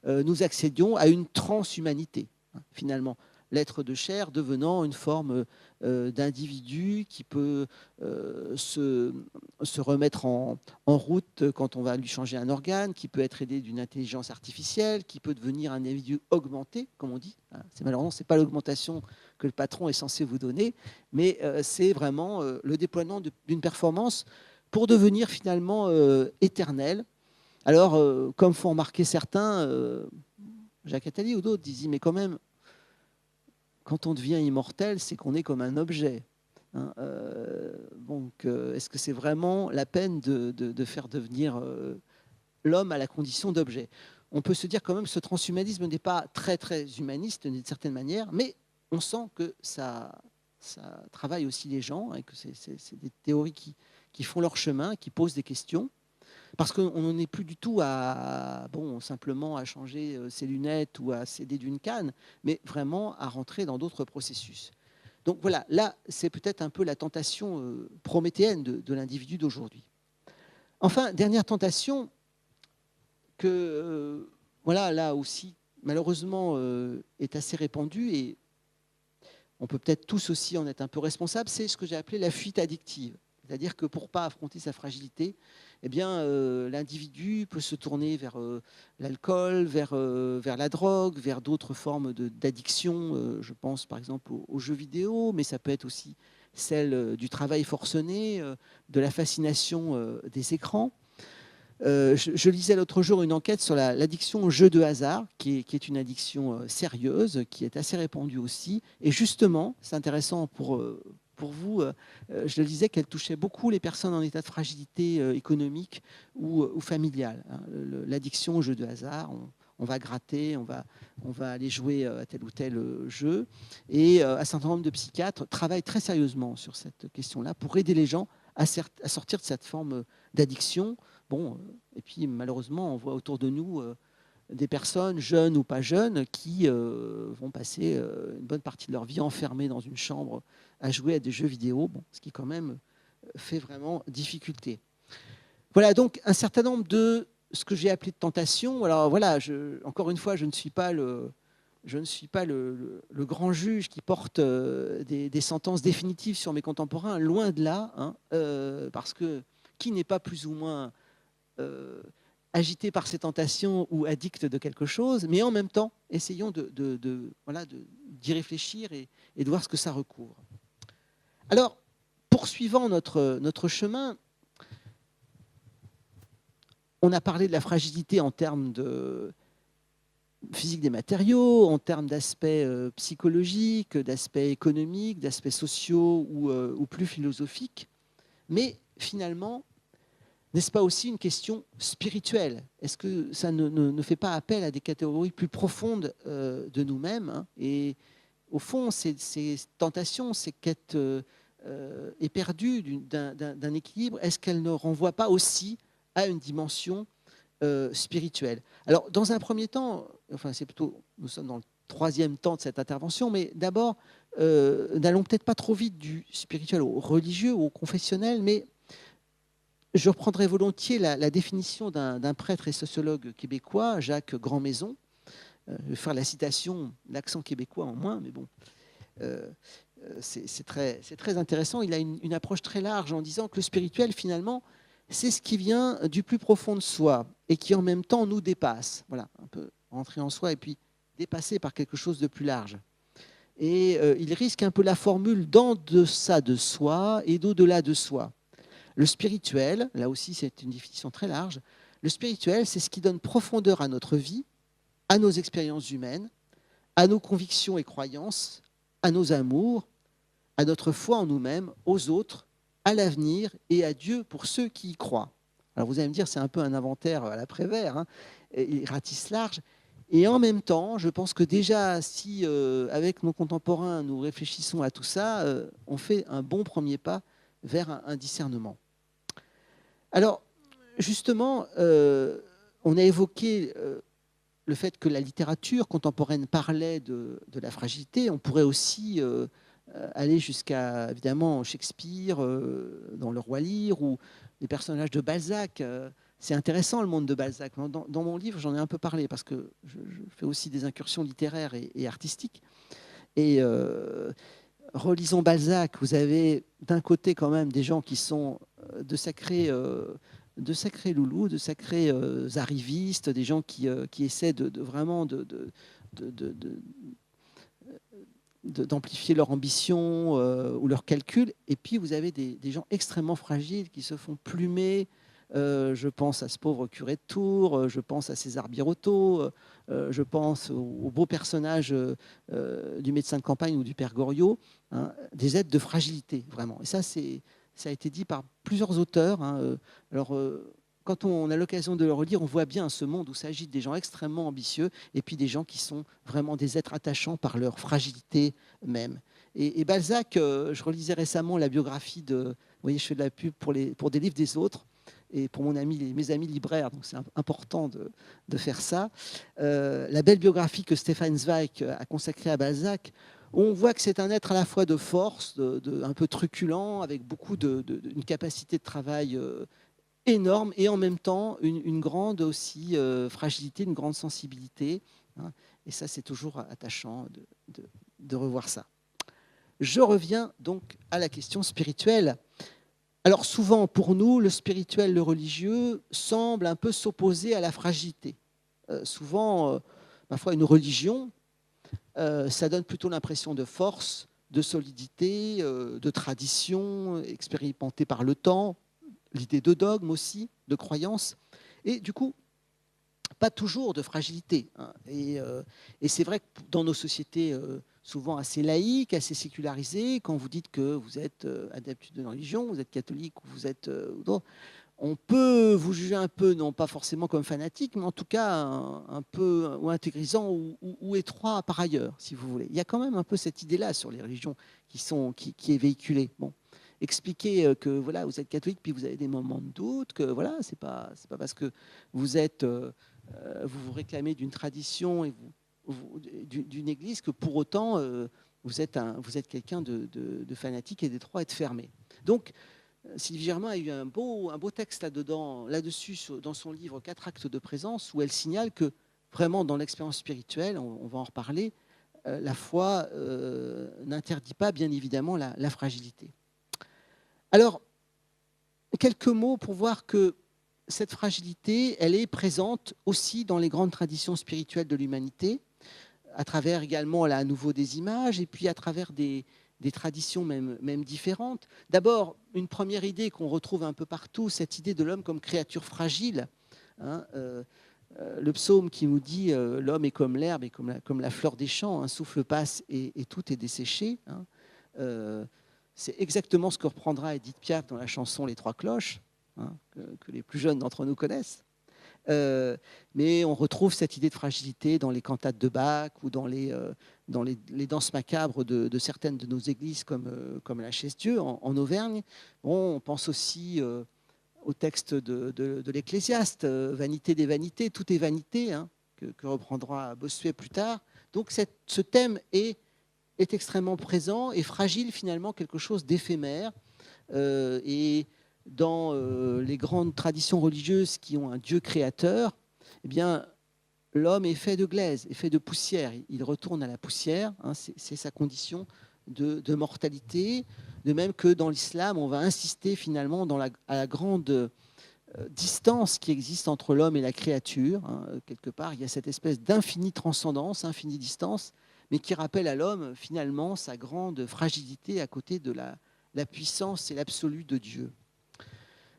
nous accédions à une transhumanité. Finalement, l'être de chair devenant une forme d'individu qui peut se remettre en route quand on va lui changer un organe, qui peut être aidé d'une intelligence artificielle, qui peut devenir un individu augmenté, comme on dit. C'est malheureusement, ce n'est pas l'augmentation que le patron est censé vous donner, mais c'est vraiment le déploiement d'une performance pour devenir finalement éternel. Alors, comme font remarquer certains, Jacques Attali ou d'autres disaient, mais quand même, quand on devient immortel, c'est qu'on est comme un objet. Hein, donc, est-ce que c'est vraiment la peine de faire devenir l'homme à la condition d'objet? On peut se dire quand même que ce transhumanisme n'est pas très, très humaniste d'une certaine manière, mais on sent que ça travaille aussi les gens, et que c'est des théories qui font leur chemin, qui posent des questions. Parce qu'on n'en est plus du tout simplement à changer ses lunettes ou à s'aider d'une canne, mais vraiment à rentrer dans d'autres processus. Donc voilà, là, c'est peut-être un peu la tentation prométhéenne de l'individu d'aujourd'hui. Enfin, dernière tentation, que là aussi, malheureusement, est assez répandue, et on peut peut-être tous aussi en être un peu responsables, c'est ce que j'ai appelé la fuite addictive. C'est-à-dire que pour ne pas affronter sa fragilité, eh bien, l'individu peut se tourner vers l'alcool, vers la drogue, vers d'autres formes d'addiction. Je pense par exemple aux jeux vidéo, mais ça peut être aussi celle du travail forcené, de la fascination des écrans. Je lisais l'autre jour une enquête sur l'addiction au jeu de hasard, qui est une addiction sérieuse, qui est assez répandue aussi. Et justement, c'est intéressant pour vous, je le disais qu'elle touchait beaucoup les personnes en état de fragilité économique ou familiale. Hein. L'addiction au jeu de hasard, on va gratter, on va aller jouer à tel ou tel jeu. Et un certain nombre de psychiatres travaillent très sérieusement sur cette question-là pour aider les gens à sortir de cette forme d'addiction. Bon, et puis malheureusement, on voit autour de nous des personnes, jeunes ou pas jeunes, qui vont passer une bonne partie de leur vie enfermées dans une chambre à jouer à des jeux vidéo, ce qui quand même fait vraiment difficulté. Voilà donc un certain nombre de ce que j'ai appelé de tentations. Alors voilà, encore une fois, je ne suis pas le grand juge qui porte des sentences définitives sur mes contemporains, loin de là, hein, parce que qui n'est pas plus ou moins agité par ces tentations ou addict de quelque chose, mais en même temps, essayons d'y réfléchir et de voir ce que ça recouvre. Alors, poursuivant notre chemin, on a parlé de la fragilité en termes de physique des matériaux, en termes d'aspects psychologiques, d'aspects économiques, d'aspects sociaux ou plus philosophiques, mais finalement, n'est-ce pas aussi une question spirituelle? Est-ce que ça ne fait pas appel à des catégories plus profondes de nous-mêmes, hein? Et au fond, ces tentations, ces quêtes éperdues d'un équilibre, est-ce qu'elles ne renvoient pas aussi à une dimension spirituelle? Alors, dans un premier temps, nous sommes dans le troisième temps de cette intervention, mais d'abord, n'allons peut-être pas trop vite du spirituel au religieux ou au confessionnel, mais je reprendrai volontiers la définition d'un prêtre et sociologue québécois, Jacques Grandmaison. Je vais faire la citation, l'accent québécois en moins, mais bon, c'est très intéressant. Il a une approche très large en disant que le spirituel, finalement, c'est ce qui vient du plus profond de soi et qui, en même temps, nous dépasse. Voilà, un peu rentrer en soi et puis dépasser par quelque chose de plus large. Et il risque un peu la formule d'en deçà de soi et d'au-delà de soi. Le spirituel, là aussi c'est une définition très large, le spirituel c'est ce qui donne profondeur à notre vie, à nos expériences humaines, à nos convictions et croyances, à nos amours, à notre foi en nous-mêmes, aux autres, à l'avenir et à Dieu pour ceux qui y croient. Alors vous allez me dire c'est un peu un inventaire à la Prévert, hein, il ratisse large, et en même temps je pense que déjà si avec nos contemporains nous réfléchissons à tout ça, on fait un bon premier pas vers un discernement. Alors, justement, on a évoqué le fait que la littérature contemporaine parlait de la fragilité. On pourrait aussi aller jusqu'à, évidemment, Shakespeare, dans Le Roi Lear, ou les personnages de Balzac. C'est intéressant, le monde de Balzac. Dans mon livre, j'en ai un peu parlé, parce que je fais aussi des incursions littéraires et artistiques. Et relisons Balzac, vous avez d'un côté quand même des gens qui sont de sacrés loulous, de sacrés arrivistes, des gens qui essaient vraiment d'amplifier leur ambition ou leur calcul. Et puis vous avez des gens extrêmement fragiles qui se font plumer. Je pense à ce pauvre curé de Tours, je pense à César Birotteau, je pense au beau personnage du médecin de campagne ou du père Goriot, hein, des êtres de fragilité, vraiment. Et ça a été dit par plusieurs auteurs. Hein. Alors, quand on a l'occasion de le relire, on voit bien ce monde où s'agitent des gens extrêmement ambitieux et puis des gens qui sont vraiment des êtres attachants par leur fragilité même. Et Balzac, je relisais récemment la biographie de... Vous voyez, je fais de la pub pour des livres des autres et pour mes amis libraires, donc c'est important de faire ça. La belle biographie que Stefan Zweig a consacrée à Balzac, on voit que c'est un être à la fois de force, un peu truculent, avec beaucoup une capacité de travail énorme et en même temps une grande aussi fragilité, une grande sensibilité. Hein, et ça, c'est toujours attachant de revoir ça. Je reviens donc à la question spirituelle. Alors souvent, pour nous, le spirituel, le religieux, semble un peu s'opposer à la fragilité. Souvent, ma foi, une religion, ça donne plutôt l'impression de force, de solidité, de tradition expérimentée par le temps, l'idée de dogme aussi, de croyance, et du coup, pas toujours de fragilité. Hein. Et c'est vrai que dans nos sociétés souvent assez laïques, assez sécularisées, quand vous dites que vous êtes adepte d'une religion, vous êtes catholique ou vous êtes... on peut vous juger un peu, non pas forcément comme fanatique, mais en tout cas un peu ou intégrisant ou étroit par ailleurs, si vous voulez. Il y a quand même un peu cette idée-là sur les religions qui est véhiculée. Bon. Expliquer que voilà, vous êtes catholique puis vous avez des moments de doute, que voilà, c'est pas parce que vous êtes vous vous réclamez d'une tradition et d'une église que pour autant vous êtes quelqu'un de fanatique et d'étroit et de fermé. Donc Sylvie Germain a eu un beau texte là-dessus dans son livre 4 actes de présence où elle signale que vraiment dans l'expérience spirituelle, on va en reparler, la foi n'interdit pas bien évidemment la fragilité. Alors, quelques mots pour voir que cette fragilité, elle est présente aussi dans les grandes traditions spirituelles de l'humanité, à travers également là, à nouveau des images, et puis à travers des traditions même différentes. D'abord, une première idée qu'on retrouve un peu partout, cette idée de l'homme comme créature fragile. Hein, le psaume qui nous dit l'homme est comme l'herbe et comme la fleur des champs, un souffle passe et tout est desséché. Hein, c'est exactement ce que reprendra Édith Piaf dans la chanson Les Trois Cloches, hein, que les plus jeunes d'entre nous connaissent. Mais on retrouve cette idée de fragilité dans les cantates de Bach ou dans les danses macabres de certaines de nos églises comme la Chaise-Dieu en Auvergne. Bon, on pense aussi au texte de l'Ecclésiaste, vanité des vanités, tout est vanité, hein, que reprendra Bossuet plus tard. Donc ce thème est extrêmement présent et fragile finalement, quelque chose d'éphémère. Et dans les grandes traditions religieuses qui ont un Dieu créateur, eh bien, l'homme est fait de glaise, est fait de poussière. Il retourne à la poussière, hein, c'est sa condition de mortalité. De même que dans l'islam, on va insister finalement à la grande distance qui existe entre l'homme et la créature. Hein. Quelque part, il y a cette espèce d'infinie transcendance, infinie distance, mais qui rappelle à l'homme finalement sa grande fragilité à côté de la puissance et l'absolu de Dieu.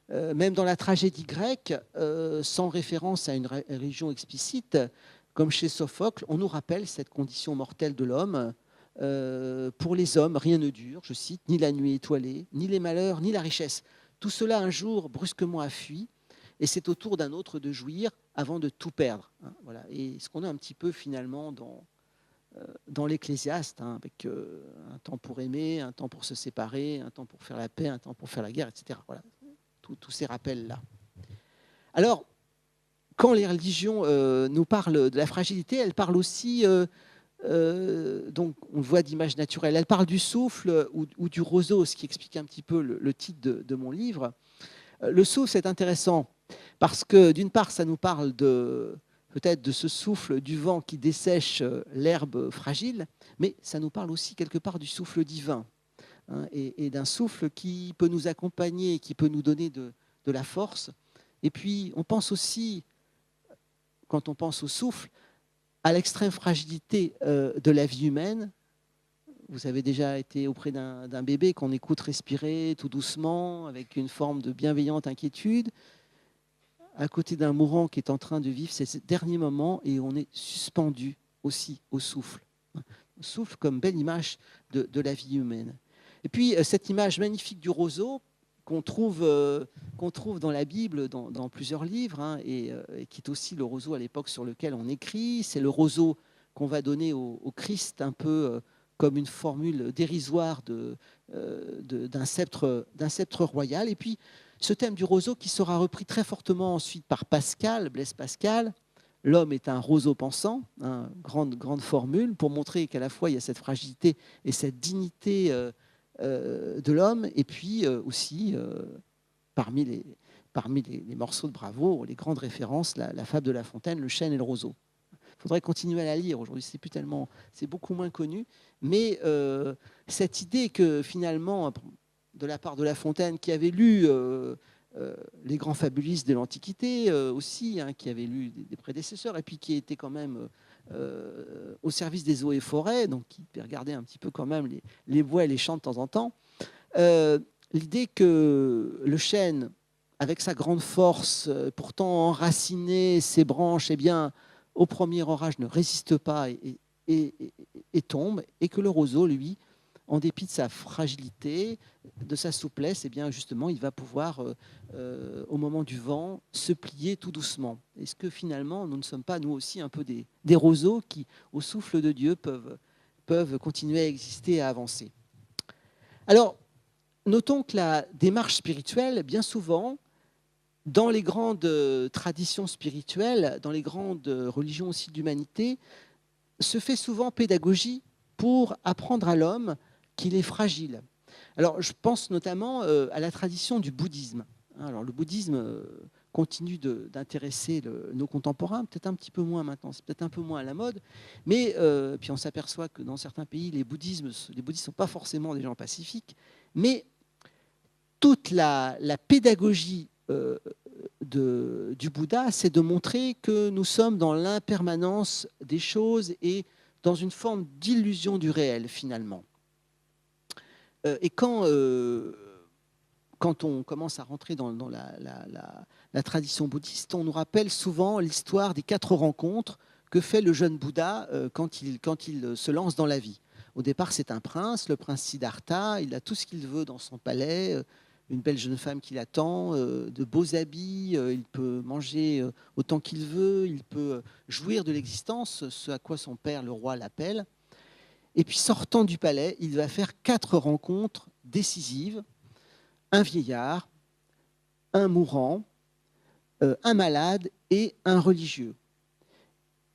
Même dans la tragédie grecque, sans référence à une religion explicite, comme chez Sophocle, on nous rappelle cette condition mortelle de l'homme. Pour les hommes, rien ne dure, je cite, ni la nuit étoilée, ni les malheurs, ni la richesse. Tout cela un jour brusquement a fui, et c'est au tour d'un autre de jouir avant de tout perdre. Hein, voilà. Et ce qu'on a un petit peu finalement dans l'Ecclésiaste, hein, avec un temps pour aimer, un temps pour se séparer, un temps pour faire la paix, un temps pour faire la guerre, etc. Voilà. Tous ces rappels-là. Alors, quand les religions nous parlent de la fragilité, elles parlent aussi, donc on le voit d'image naturelle, elles parlent du souffle ou du roseau, ce qui explique un petit peu le titre de mon livre. Le souffle, c'est intéressant parce que d'une part, ça nous parle peut-être de ce souffle du vent qui dessèche l'herbe fragile, mais ça nous parle aussi quelque part du souffle divin, hein, et d'un souffle qui peut nous accompagner, qui peut nous donner de la force. Et puis, on pense aussi, quand on pense au souffle, à l'extrême fragilité de la vie humaine. Vous avez déjà été auprès d'un bébé qu'on écoute respirer tout doucement, avec une forme de bienveillante inquiétude, à côté d'un mourant qui est en train de vivre ces derniers moments, et on est suspendu aussi au souffle. Au souffle comme belle image de la vie humaine. Et puis cette image magnifique du roseau qu'on trouve dans la Bible, dans plusieurs livres, hein, et qui est aussi le roseau à l'époque sur lequel on écrit. C'est le roseau qu'on va donner au Christ un peu comme une formule dérisoire d'un sceptre royal. Et puis ce thème du roseau qui sera repris très fortement ensuite par Pascal, Blaise Pascal. L'homme est un roseau pensant, hein, grande formule, pour montrer qu'à la fois il y a cette fragilité et cette dignité de l'homme, et puis aussi, parmi les morceaux de bravoure, les grandes références, la fable de La Fontaine, le chêne et le roseau. Il faudrait continuer à la lire. Aujourd'hui, c'est beaucoup moins connu, mais cette idée que finalement, de la part de La Fontaine, qui avait lu les grands fabulistes de l'Antiquité aussi, hein, qui avait lu des prédécesseurs, et puis qui était quand même au service des eaux et forêts, donc qui regardait un petit peu quand même les bois et les champs de temps en temps. L'idée que le chêne, avec sa grande force, pourtant enraciné, ses branches, eh bien, au premier orage ne résiste pas et tombe, et que le roseau, lui, en dépit de sa fragilité, de sa souplesse, eh bien justement, il va pouvoir, au moment du vent, se plier tout doucement. Est-ce que finalement, nous ne sommes pas, nous aussi, un peu des roseaux qui, au souffle de Dieu, peuvent continuer à exister et à avancer? Alors, notons que la démarche spirituelle, bien souvent, dans les grandes traditions spirituelles, dans les grandes religions aussi d'humanité, se fait souvent pédagogie pour apprendre à l'homme qu'il est fragile. Alors, je pense notamment à la tradition du bouddhisme. Alors, le bouddhisme continue d'intéresser nos contemporains, peut-être un petit peu moins maintenant, c'est peut-être un peu moins à la mode, mais puis on s'aperçoit que dans certains pays, les bouddhistes ne sont pas forcément des gens pacifiques, mais toute la pédagogie du Bouddha, c'est de montrer que nous sommes dans l'impermanence des choses et dans une forme d'illusion du réel, finalement. Et quand on commence à rentrer dans la tradition bouddhiste, on nous rappelle souvent l'histoire des 4 rencontres que fait le jeune Bouddha quand il se lance dans la vie. Au départ, c'est un prince, le prince Siddhartha, il a tout ce qu'il veut dans son palais, une belle jeune femme qui l'attend, de beaux habits, il peut manger autant qu'il veut, il peut jouir de l'existence, ce à quoi son père, le roi, l'appelle. Et puis, sortant du palais, il va faire 4 rencontres décisives. Un vieillard, un mourant, un malade et un religieux.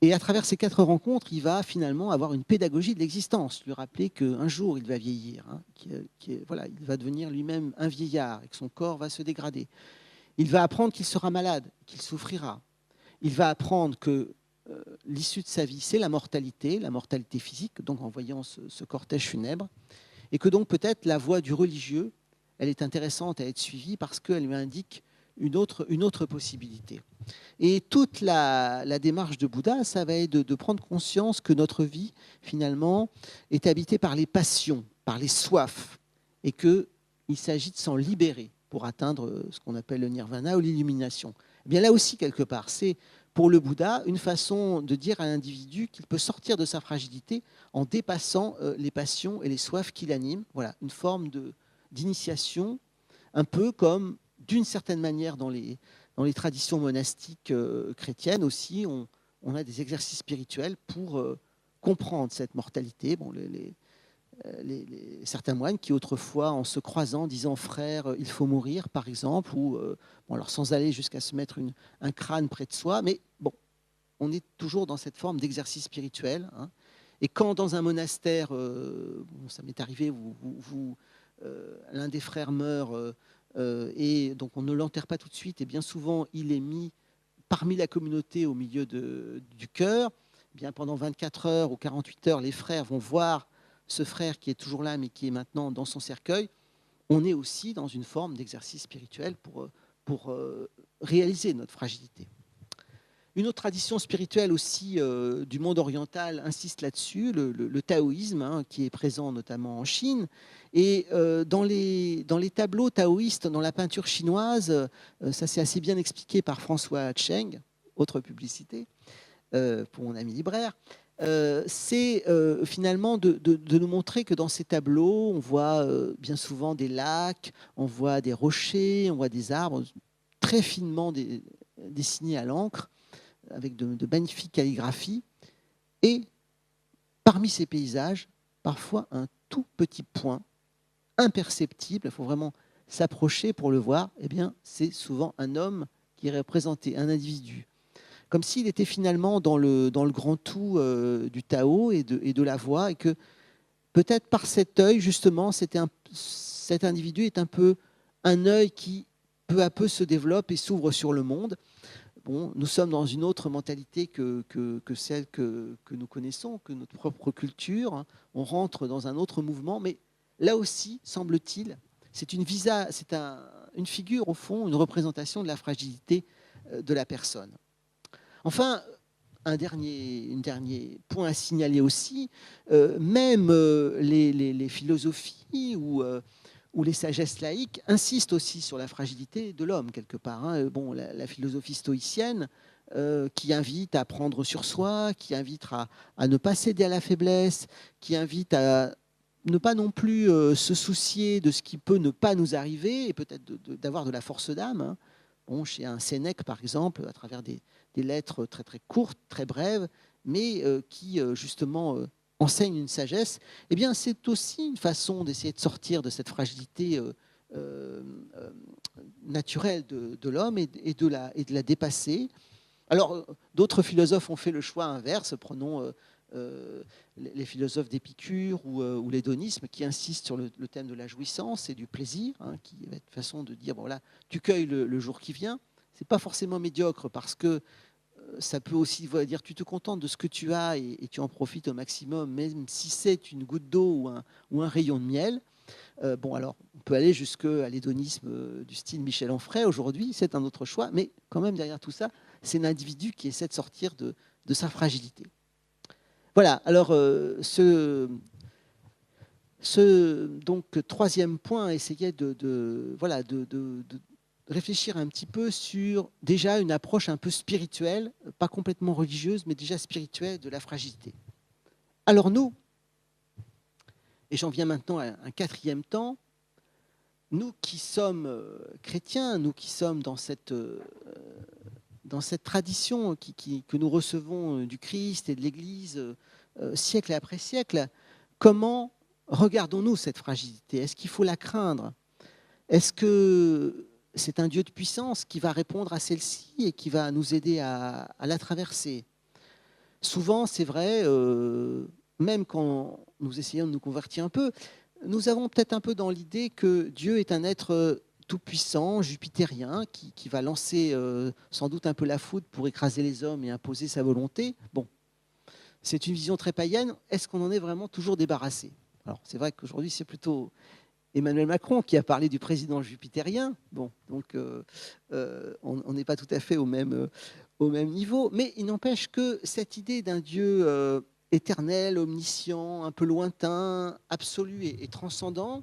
Et à travers ces 4 rencontres, il va finalement avoir une pédagogie de l'existence, lui rappeler qu'un jour il va vieillir, hein, voilà, il va devenir lui-même un vieillard et que son corps va se dégrader. Il va apprendre qu'il sera malade, qu'il souffrira. Il va apprendre que l'issue de sa vie, c'est la mortalité physique, donc en voyant ce cortège funèbre, et que donc peut-être la voie du religieux, elle est intéressante à être suivie parce qu'elle lui indique une autre possibilité. Et toute la démarche de Bouddha, ça va être de prendre conscience que notre vie, finalement, est habitée par les passions, par les soifs, et qu'il s'agit de s'en libérer pour atteindre ce qu'on appelle le nirvana ou l'illumination. Eh bien là aussi, quelque part, c'est pour le Bouddha une façon de dire à l'individu qu'il peut sortir de sa fragilité en dépassant les passions et les soifs qui l'animent. Voilà, une forme d'initiation, un peu comme, d'une certaine manière, dans les traditions monastiques chrétiennes aussi, on a des exercices spirituels pour comprendre cette mortalité. Bon, certains moines qui autrefois, en se croisant, disaient frère, il faut mourir, par exemple, ou bon, alors sans aller jusqu'à se mettre un crâne près de soi, mais bon, on est toujours dans cette forme d'exercice spirituel. Hein. Et quand dans un monastère, bon, ça m'est arrivé, l'un des frères meurt, et donc on ne l'enterre pas tout de suite, et bien souvent il est mis parmi la communauté, au milieu du chœur, eh bien, pendant 24 heures ou 48 heures, les frères vont voir ce frère qui est toujours là, mais qui est maintenant dans son cercueil. On est aussi dans une forme d'exercice spirituel pour réaliser notre fragilité. Une autre tradition spirituelle aussi du monde oriental insiste là-dessus, le taoïsme, hein, qui est présent notamment en Chine. Et dans les tableaux taoïstes, dans la peinture chinoise, ça c'est assez bien expliqué par François Cheng, autre publicité, pour mon ami libraire, c'est finalement de nous montrer que dans ces tableaux, on voit bien souvent des lacs, on voit des rochers, on voit des arbres très finement dessinés à l'encre, avec de magnifiques calligraphies, et parmi ces paysages, parfois un tout petit point imperceptible, il faut vraiment s'approcher pour le voir, eh bien, c'est souvent un homme qui est représenté, un individu. Comme s'il était finalement dans le grand tout du Tao et de la voix, et que peut-être par cet œil, justement, cet individu est un peu un œil qui, peu à peu, se développe et s'ouvre sur le monde. Bon, nous sommes dans une autre mentalité que celle que nous connaissons, que notre propre culture. On rentre dans un autre mouvement, mais là aussi, semble-t-il, c'est une figure, au fond, une représentation de la fragilité de la personne. Enfin, un dernier point à signaler aussi, même les philosophies ou les sagesses laïques insistent aussi sur la fragilité de l'homme, quelque part. Hein. Bon, la philosophie stoïcienne, qui invite à prendre sur soi, qui invite à ne pas céder à la faiblesse, qui invite à ne pas non plus se soucier de ce qui peut ne pas nous arriver, et peut-être d'avoir de la force d'âme. Hein. Bon, chez un Sénèque, par exemple, à travers des lettres très, très courtes, très brèves, mais qui, justement, enseignent une sagesse, eh bien, c'est aussi une façon d'essayer de sortir de cette fragilité naturelle de l'homme et de la dépasser. Alors, d'autres philosophes ont fait le choix inverse. Prenons les philosophes d'Épicure ou l'hédonisme, qui insistent sur le thème de la jouissance et du plaisir, hein, qui est une façon de dire, bon, voilà, tu cueilles le jour qui vient. Ce n'est pas forcément médiocre, parce que ça peut aussi dire tu te contentes de ce que tu as et tu en profites au maximum, même si c'est une goutte d'eau ou un rayon de miel. Bon, alors, on peut aller jusqu'à l'hédonisme du style Michel Onfray aujourd'hui, c'est un autre choix, mais quand même, derrière tout ça, c'est un individu qui essaie de sortir de sa fragilité. Voilà, alors, donc, troisième point, essayait de réfléchir un petit peu sur déjà une approche un peu spirituelle, pas complètement religieuse, mais déjà spirituelle de la fragilité. Alors nous, et j'en viens maintenant à un quatrième temps, nous qui sommes chrétiens, nous qui sommes dans cette tradition que nous recevons du Christ et de l'Église siècle après siècle, comment regardons-nous cette fragilité? Est-ce qu'il faut la craindre? Est-ce que c'est un Dieu de puissance qui va répondre à celle-ci et qui va nous aider à la traverser? Souvent, c'est vrai, même quand nous essayons de nous convertir un peu, nous avons peut-être un peu dans l'idée que Dieu est un être tout-puissant, jupitérien, qui va lancer sans doute un peu la foudre pour écraser les hommes et imposer sa volonté. Bon, c'est une vision très païenne. Est-ce qu'on en est vraiment toujours débarrassé? Alors, c'est vrai qu'aujourd'hui, c'est plutôt Emmanuel Macron qui a parlé du président jupitérien. Bon, donc on n'est pas tout à fait au même niveau, mais il n'empêche que cette idée d'un Dieu éternel, omniscient, un peu lointain, absolu et transcendant,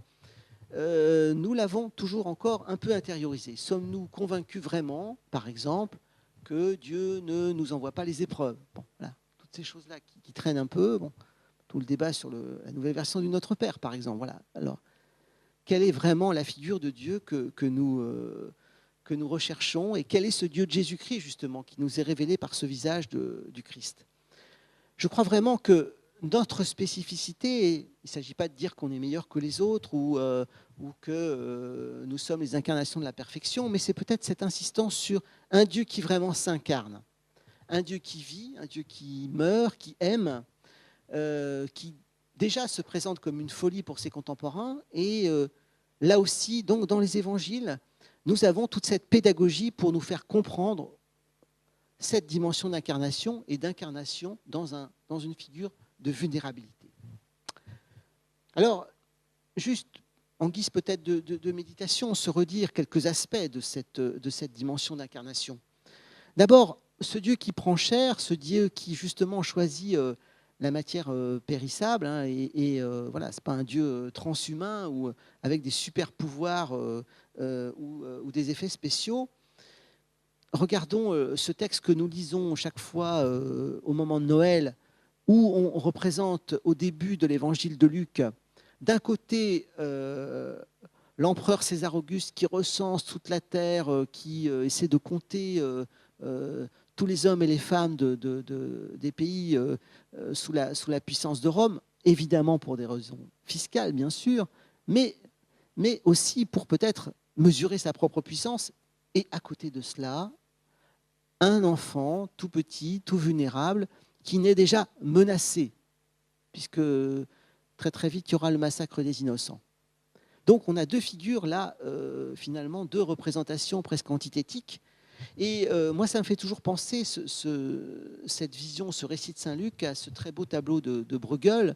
nous l'avons toujours encore un peu intériorisé. Sommes-nous convaincus vraiment, par exemple, que Dieu ne nous envoie pas les épreuves? Bon, voilà, toutes ces choses-là qui traînent un peu. Bon, tout le débat sur la nouvelle version du Notre Père, par exemple. Voilà. Alors, quelle est vraiment la figure de Dieu que nous recherchons, et quel est ce Dieu de Jésus-Christ, justement, qui nous est révélé par ce visage du Christ? Je crois vraiment que notre spécificité, il ne s'agit pas de dire qu'on est meilleur que les autres ou que nous sommes les incarnations de la perfection, mais c'est peut-être cette insistance sur un Dieu qui vraiment s'incarne, un Dieu qui vit, un Dieu qui meurt, qui aime, qui déjà se présente comme une folie pour ses contemporains. Et là aussi, donc, dans les évangiles, nous avons toute cette pédagogie pour nous faire comprendre cette dimension d'incarnation et d'incarnation dans une figure de vulnérabilité. Alors, juste en guise peut-être de méditation, se redire quelques aspects de cette dimension d'incarnation. D'abord, ce Dieu qui prend chair, ce Dieu qui justement choisit la matière périssable, hein, voilà, c'est pas un Dieu transhumain ou avec des super pouvoirs ou des effets spéciaux. Regardons ce texte que nous lisons chaque fois au moment de Noël, où on représente au début de l'évangile de Luc, d'un côté l'empereur César Auguste qui recense toute la terre, qui essaie de compter tous les hommes et les femmes des pays sous la puissance de Rome, évidemment pour des raisons fiscales, bien sûr, mais aussi pour peut-être mesurer sa propre puissance. Et à côté de cela, un enfant tout petit, tout vulnérable, qui naît déjà menacé, puisque très très vite, il y aura le massacre des innocents. Donc on a deux figures là, finalement, deux représentations presque antithétiques. Et moi, ça me fait toujours penser, cette vision, ce récit de Saint-Luc, à ce très beau tableau de Bruegel,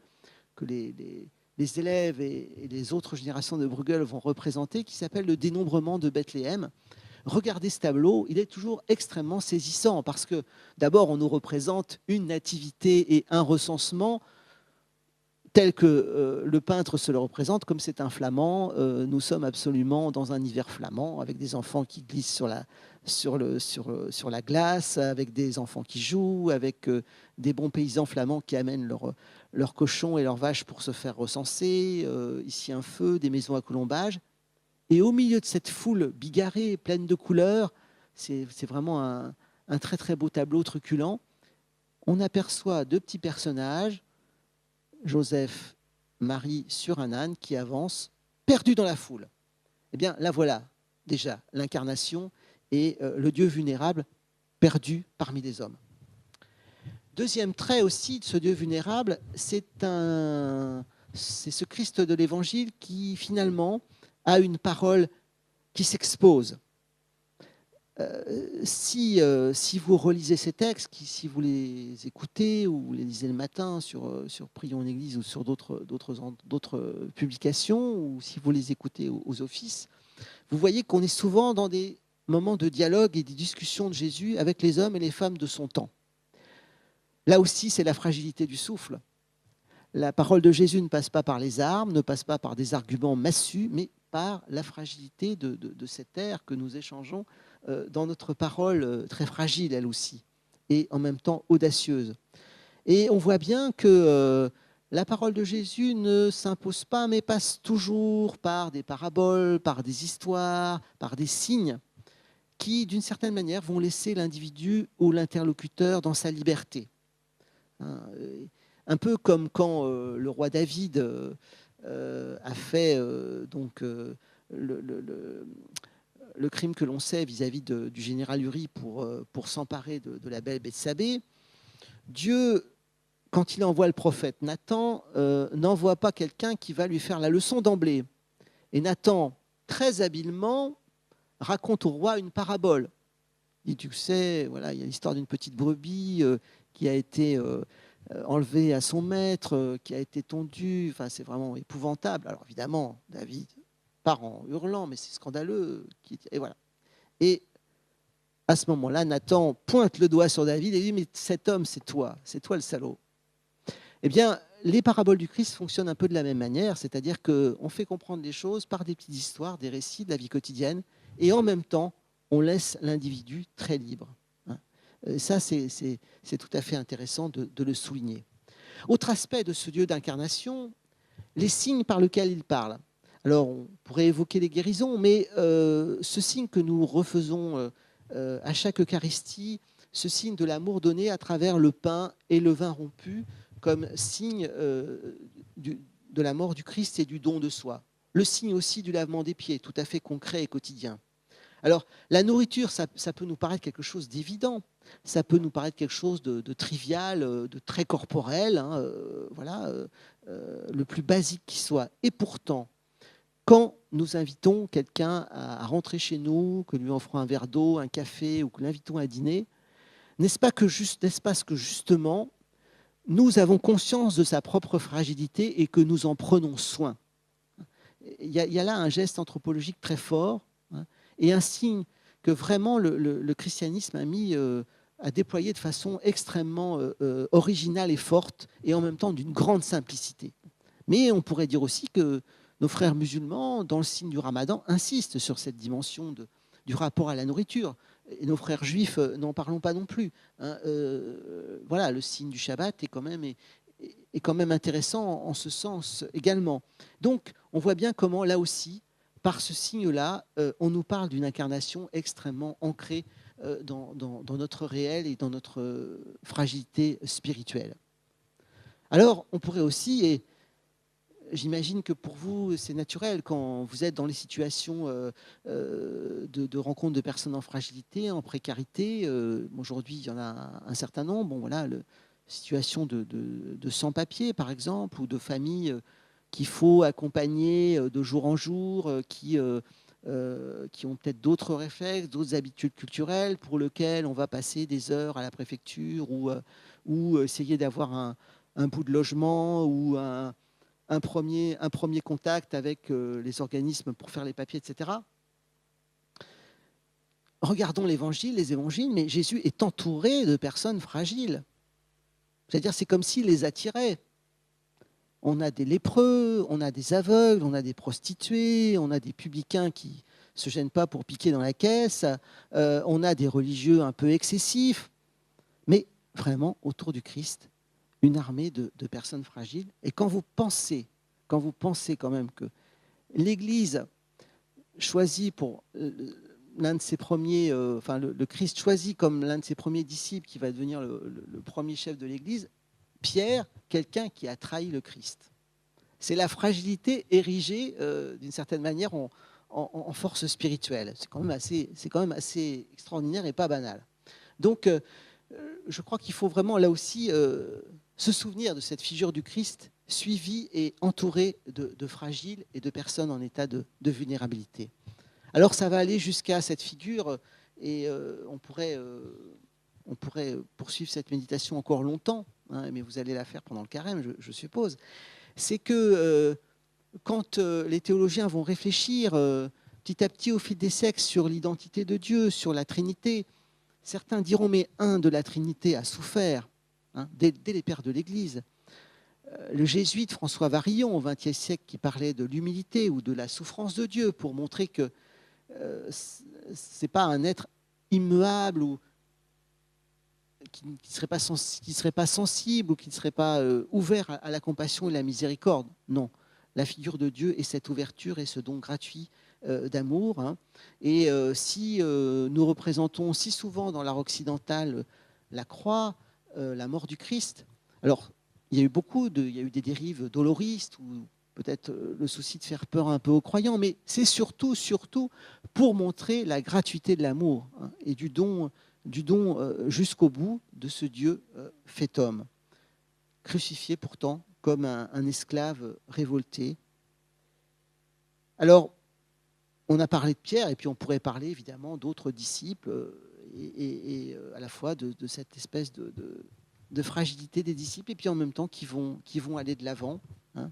que les élèves et les autres générations de Bruegel vont représenter, qui s'appelle le dénombrement de Bethléem. Regardez ce tableau, il est toujours extrêmement saisissant, parce que d'abord, on nous représente une nativité et un recensement, tel que le peintre se le représente, comme c'est un flamand, nous sommes absolument dans un hiver flamand, avec des enfants qui glissent sur la glace, avec des enfants qui jouent, avec des bons paysans flamands qui amènent leurs cochons et leurs vaches pour se faire recenser, ici un feu, des maisons à colombages. Et au milieu de cette foule bigarrée, pleine de couleurs, c'est vraiment un très très beau tableau truculent, on aperçoit deux petits personnages, Joseph, Marie sur un âne qui avance, perdu dans la foule. Eh bien, là voilà, déjà, l'incarnation et le Dieu vulnérable perdu parmi les hommes. Deuxième trait aussi de ce Dieu vulnérable, c'est ce Christ de l'Évangile qui, finalement, a une parole qui s'expose. Si vous relisez ces textes, si vous les écoutez ou vous les lisez le matin sur Prions en Église ou sur d'autres publications, ou si vous les écoutez aux offices, vous voyez qu'on est souvent dans des moments de dialogue et des discussions de Jésus avec les hommes et les femmes de son temps. Là aussi, c'est la fragilité du souffle. La parole de Jésus ne passe pas par les armes, ne passe pas par des arguments massus, mais par la fragilité de cette air que nous échangeons dans notre parole très fragile, elle aussi, et en même temps audacieuse. Et on voit bien que la parole de Jésus ne s'impose pas, mais passe toujours par des paraboles, par des histoires, par des signes qui, d'une certaine manière, vont laisser l'individu ou l'interlocuteur dans sa liberté. Un peu comme quand le roi David a fait le crime que l'on sait vis-à-vis du général Uri pour s'emparer de la belle Bethsabée. Dieu, quand il envoie le prophète Nathan, n'envoie pas quelqu'un qui va lui faire la leçon d'emblée. Et Nathan, très habilement, raconte au roi une parabole. Il dit, tu sais, voilà, il y a l'histoire d'une petite brebis qui a été enlevée à son maître, qui a été tondue. Enfin, c'est vraiment épouvantable. Alors évidemment, David part en hurlant, mais c'est scandaleux. Et voilà. Et à ce moment-là, Nathan pointe le doigt sur David et dit, mais cet homme, c'est toi le salaud. Eh bien, les paraboles du Christ fonctionnent un peu de la même manière, c'est-à-dire qu'on fait comprendre les choses par des petites histoires, des récits de la vie quotidienne, et en même temps, on laisse l'individu très libre. Ça, c'est tout à fait intéressant de le souligner. Autre aspect de ce Dieu d'incarnation, les signes par lesquels il parle. Alors, on pourrait évoquer les guérisons, mais ce signe que nous refaisons à chaque Eucharistie, ce signe de l'amour donné à travers le pain et le vin rompu, comme signe de la mort du Christ et du don de soi. Le signe aussi du lavement des pieds, tout à fait concret et quotidien. Alors, la nourriture, ça peut nous paraître quelque chose d'évident, ça peut nous paraître quelque chose de trivial, de très corporel, hein, le plus basique qui soit. Et pourtant, quand nous invitons quelqu'un à rentrer chez nous, que nous lui offrons un verre d'eau, un café, ou que nous l'invitons à dîner, N'est-ce pas que justement, nous avons conscience de sa propre fragilité et que nous en prenons soin? Il y a là un geste anthropologique très fort, hein, et un signe que vraiment le christianisme a déployé de façon extrêmement originale et forte, et en même temps d'une grande simplicité. Mais on pourrait dire aussi que nos frères musulmans, dans le signe du Ramadan, insistent sur cette dimension du rapport à la nourriture. Et nos frères juifs, n'en parlons pas non plus, hein. Voilà, le signe du Shabbat est quand même intéressant en ce sens également. Donc, on voit bien comment, là aussi, par ce signe-là, on nous parle d'une incarnation extrêmement ancrée dans notre réel et dans notre fragilité spirituelle. Alors, on pourrait aussi, et j'imagine que pour vous, c'est naturel quand vous êtes dans les situations de rencontre de personnes en fragilité, en précarité. Aujourd'hui, il y en a un certain nombre. Bon, voilà, situation de sans-papiers, par exemple, ou de familles qu'il faut accompagner de jour en jour, qui ont peut-être d'autres réflexes, d'autres habitudes culturelles, pour lesquelles on va passer des heures à la préfecture ou essayer d'avoir un bout de logement ou un premier contact avec les organismes pour faire les papiers, etc. Regardons les évangiles, mais Jésus est entouré de personnes fragiles. C'est-à-dire, c'est comme s'il les attirait. On a des lépreux, on a des aveugles, on a des prostituées, on a des publicains qui ne se gênent pas pour piquer dans la caisse, on a des religieux un peu excessifs, mais vraiment, autour du Christ, une armée de personnes fragiles. Et quand vous pensez quand même que l'Église choisit pour l'un de ses premiers, le Christ choisit comme l'un de ses premiers disciples qui va devenir le premier chef de l'Église, Pierre, quelqu'un qui a trahi le Christ. C'est la fragilité érigée d'une certaine manière en force spirituelle. C'est quand même assez extraordinaire et pas banal. Donc, je crois qu'il faut vraiment là aussi se souvenir de cette figure du Christ suivie et entourée de fragiles et de personnes en état de vulnérabilité. Alors ça va aller jusqu'à cette figure, et on pourrait poursuivre cette méditation encore longtemps, hein, mais vous allez la faire pendant le carême, je suppose. C'est que quand les théologiens vont réfléchir petit à petit au fil des siècles sur l'identité de Dieu, sur la Trinité, certains diront, mais un de la Trinité a souffert, hein, dès les pères de l'Église. Le jésuite François Varillon, au XXe siècle, qui parlait de l'humilité ou de la souffrance de Dieu pour montrer que ce n'est pas un être immuable ou qui ne serait pas sensible ou qui ne serait pas ouvert à la compassion et la miséricorde. Non, la figure de Dieu est cette ouverture et ce don gratuit d'amour. Hein. Et si nous représentons si souvent dans l'art occidental la croix, la mort du Christ, alors il y a eu des dérives doloristes ou peut-être le souci de faire peur un peu aux croyants, mais c'est surtout pour montrer la gratuité de l'amour, hein, et du don jusqu'au bout de ce Dieu fait homme, crucifié pourtant comme un esclave révolté. Alors, on a parlé de Pierre, et puis on pourrait parler évidemment d'autres disciples, et à la fois de cette espèce de fragilité des disciples, et puis en même temps qui vont aller de l'avant. Hein.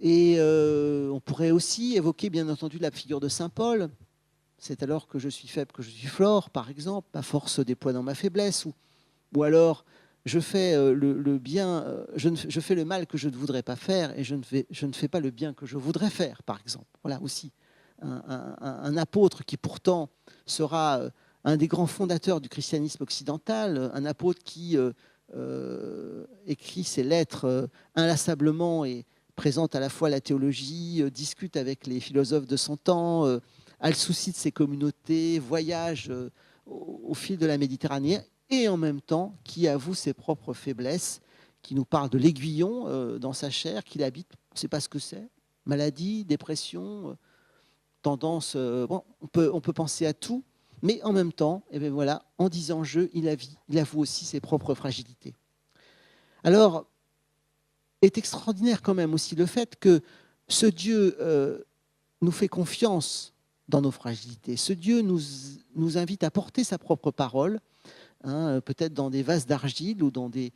Et on pourrait aussi évoquer, bien entendu, la figure de Saint Paul. C'est alors que je suis faible que je suis fort, par exemple, ma force déploie dans ma faiblesse, ou alors je fais le bien, je fais le mal que je ne voudrais pas faire, et je ne fais pas le bien que je voudrais faire, par exemple. Voilà aussi un apôtre qui pourtant sera un des grands fondateurs du christianisme occidental, un apôtre qui écrit ses lettres inlassablement et présente à la fois la théologie, discute avec les philosophes de son temps, a le souci de ses communautés, voyage au fil de la Méditerranée, et en même temps qui avoue ses propres faiblesses, qui nous parle de l'aiguillon dans sa chair qu'il habite, on ne sait pas ce que c'est, maladie, dépression, tendance, bon, on peut penser à tout, mais en même temps, et bien voilà, en disant je, il avoue aussi ses propres fragilités. Alors, est extraordinaire quand même aussi le fait que ce Dieu nous fait confiance dans nos fragilités. Ce Dieu nous invite à porter sa propre parole, hein, peut-être dans des vases d'argile ou dans des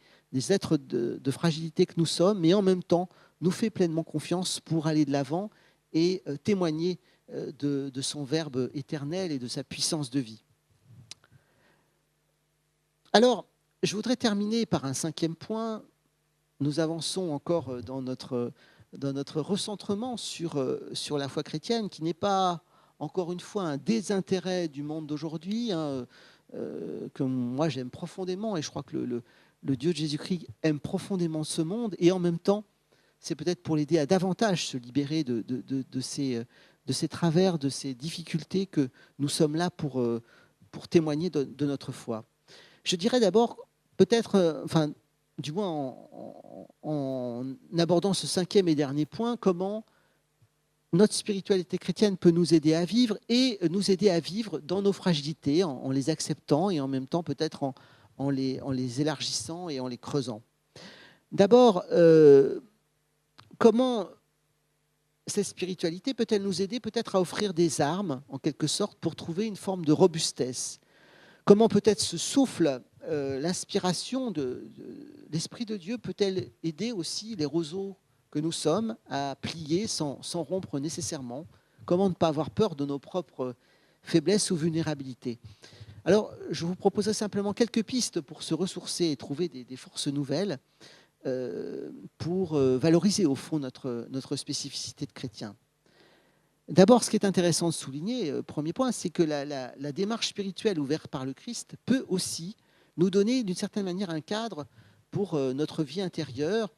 êtres de fragilité que nous sommes, mais en même temps nous fait pleinement confiance pour aller de l'avant et témoigner de son Verbe éternel et de sa puissance de vie. Alors, je voudrais terminer par un 5e point. Nous avançons encore dans notre recentrement sur la foi chrétienne, qui n'est pas, encore une fois, un désintérêt du monde d'aujourd'hui, hein, que moi j'aime profondément, et je crois que le Dieu de Jésus-Christ aime profondément ce monde, et en même temps, c'est peut-être pour l'aider à davantage se libérer de ces travers, de ces difficultés, que nous sommes là pour témoigner de notre foi. Je dirais d'abord, peut-être, du moins en abordant ce 5e et dernier point, comment notre spiritualité chrétienne peut nous aider à vivre et nous aider à vivre dans nos fragilités, en les acceptant et en même temps peut-être en les élargissant et en les creusant. D'abord, comment cette spiritualité peut-elle nous aider peut-être à offrir des armes, en quelque sorte, pour trouver une forme de robustesse ? Comment peut-être ce souffle, l'inspiration de l'Esprit de Dieu peut-elle aider aussi les roseaux que nous sommes à plier sans rompre nécessairement ? Comment ne pas avoir peur de nos propres faiblesses ou vulnérabilités ? Alors, je vous proposerai simplement quelques pistes pour se ressourcer et trouver des forces nouvelles pour valoriser au fond notre spécificité de chrétien. D'abord, ce qui est intéressant de souligner, premier point, c'est que la démarche spirituelle ouverte par le Christ peut aussi nous donner d'une certaine manière un cadre pour notre vie intérieure.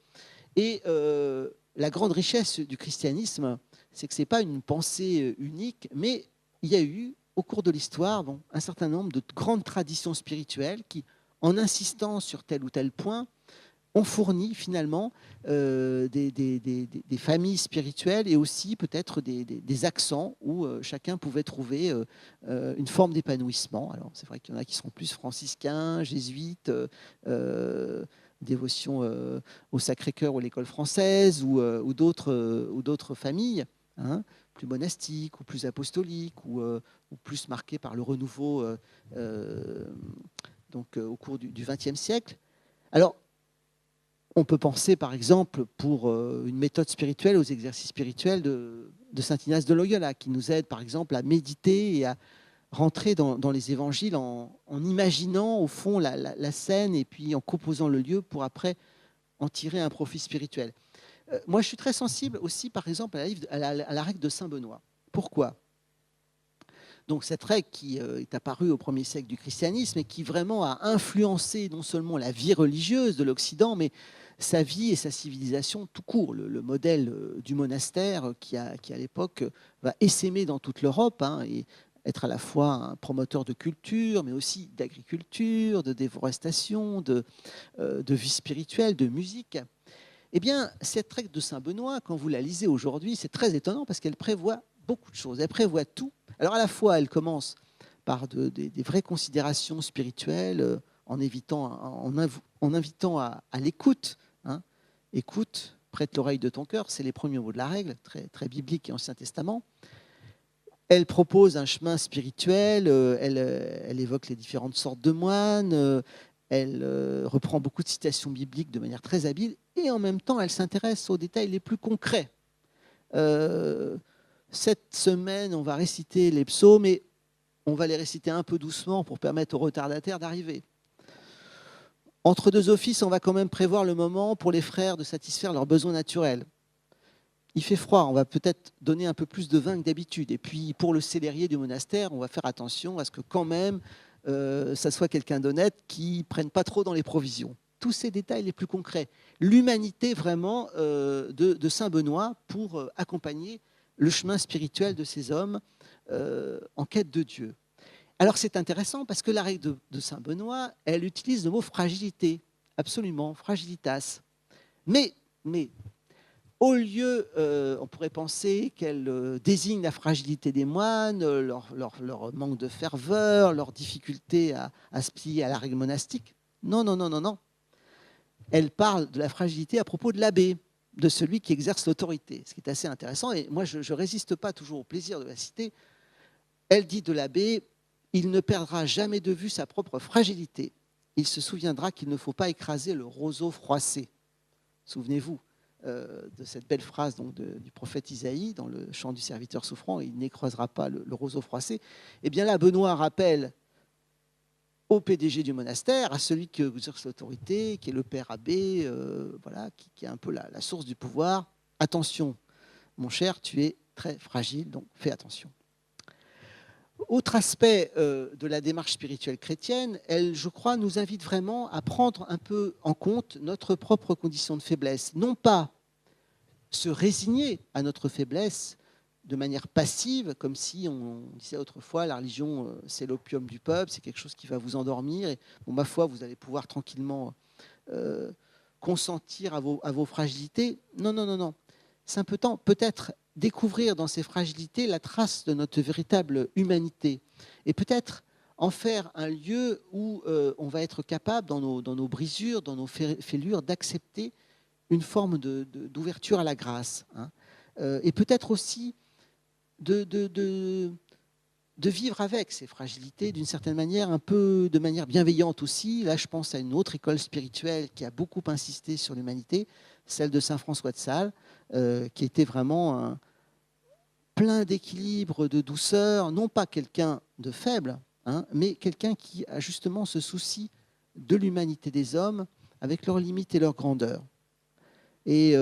Et la grande richesse du christianisme, c'est que ce n'est pas une pensée unique, mais il y a eu, au cours de l'histoire, un certain nombre de grandes traditions spirituelles qui, en insistant sur tel ou tel point, ont fourni finalement des familles spirituelles et aussi peut-être des accents où chacun pouvait trouver une forme d'épanouissement. Alors c'est vrai qu'il y en a qui sont plus franciscains, jésuites, dévotion au Sacré-Cœur ou à l'école française ou d'autres familles, hein, plus monastiques ou plus apostoliques ou plus marquées par le renouveau au cours du XXe siècle. Alors, on peut penser, par exemple, pour une méthode spirituelle, aux exercices spirituels de saint Ignace de Loyola, qui nous aide, par exemple, à méditer et à rentrer dans les évangiles en imaginant, au fond, la scène et puis en composant le lieu pour après en tirer un profit spirituel. Moi, je suis très sensible aussi, par exemple, à la règle de saint Benoît. Pourquoi ? Donc cette règle qui est apparue au 1er siècle du christianisme et qui vraiment a influencé non seulement la vie religieuse de l'Occident, mais sa vie et sa civilisation tout court. Le modèle du monastère qui à l'époque va essaimer dans toute l'Europe, hein, et être à la fois un promoteur de culture, mais aussi d'agriculture, de déforestation, de vie spirituelle, de musique. Eh bien, cette règle de saint Benoît, quand vous la lisez aujourd'hui, c'est très étonnant parce qu'elle prévoit beaucoup de choses. Elle prévoit tout. Alors à la fois, elle commence par des vraies considérations spirituelles, en invitant à l'écoute. Hein. Écoute, prête l'oreille de ton cœur, c'est les premiers mots de la règle, très, très biblique et Ancien Testament. Elle propose un chemin spirituel, elle évoque les différentes sortes de moines, elle reprend beaucoup de citations bibliques de manière très habile, et en même temps, elle s'intéresse aux détails les plus concrets. Cette semaine, on va réciter les psaumes, et on va les réciter un peu doucement pour permettre aux retardataires d'arriver. Entre deux offices, on va quand même prévoir le moment pour les frères de satisfaire leurs besoins naturels. Il fait froid, on va peut-être donner un peu plus de vin que d'habitude. Et puis, pour le célérier du monastère, on va faire attention à ce que quand même, ça soit quelqu'un d'honnête qui ne prenne pas trop dans les provisions. Tous ces détails les plus concrets. L'humanité vraiment de saint Benoît pour accompagner le chemin spirituel de ces hommes en quête de Dieu. Alors c'est intéressant parce que la règle de saint Benoît, elle utilise le mot fragilité, absolument, fragilitas. Mais au lieu, on pourrait penser qu'elle désigne la fragilité des moines, leur manque de ferveur, leur difficulté à se plier à la règle monastique. Non. Elle parle de la fragilité à propos de l'abbé, de celui qui exerce l'autorité, ce qui est assez intéressant. Et moi, je ne résiste pas toujours au plaisir de la citer. Elle dit de l'abbé, il ne perdra jamais de vue sa propre fragilité. il se souviendra qu'il ne faut pas écraser le roseau froissé. Souvenez-vous de cette belle phrase donc, du prophète Isaïe dans le chant du serviteur souffrant, il n'écrasera pas le roseau froissé. Et bien là, Benoît rappelle au PDG du monastère, à celui qui exerce l'autorité, qui est le père abbé, voilà, qui est un peu la source du pouvoir. Attention, mon cher, tu es très fragile, donc fais attention. Autre aspect de la démarche spirituelle chrétienne, elle, je crois, nous invite vraiment à prendre un peu en compte notre propre condition de faiblesse. Non pas se résigner à notre faiblesse de manière passive, comme si on disait autrefois la religion c'est l'opium du peuple, c'est quelque chose qui va vous endormir et bon, ma foi vous allez pouvoir tranquillement consentir à vos fragilités. Non, non, non, non. Simplement peut-être découvrir dans ces fragilités la trace de notre véritable humanité et peut-être en faire un lieu où on va être capable dans nos brisures, dans nos fêlures, d'accepter une forme d'ouverture à la grâce. Hein. Et peut-être aussi de vivre avec ces fragilités d'une certaine manière, un peu de manière bienveillante aussi. Là, je pense à une autre école spirituelle qui a beaucoup insisté sur l'humanité, celle de Saint François de Sales, qui était vraiment plein d'équilibre, de douceur, non pas quelqu'un de faible, hein, mais quelqu'un qui a justement ce souci de l'humanité des hommes avec leurs limites et leurs grandeurs. Et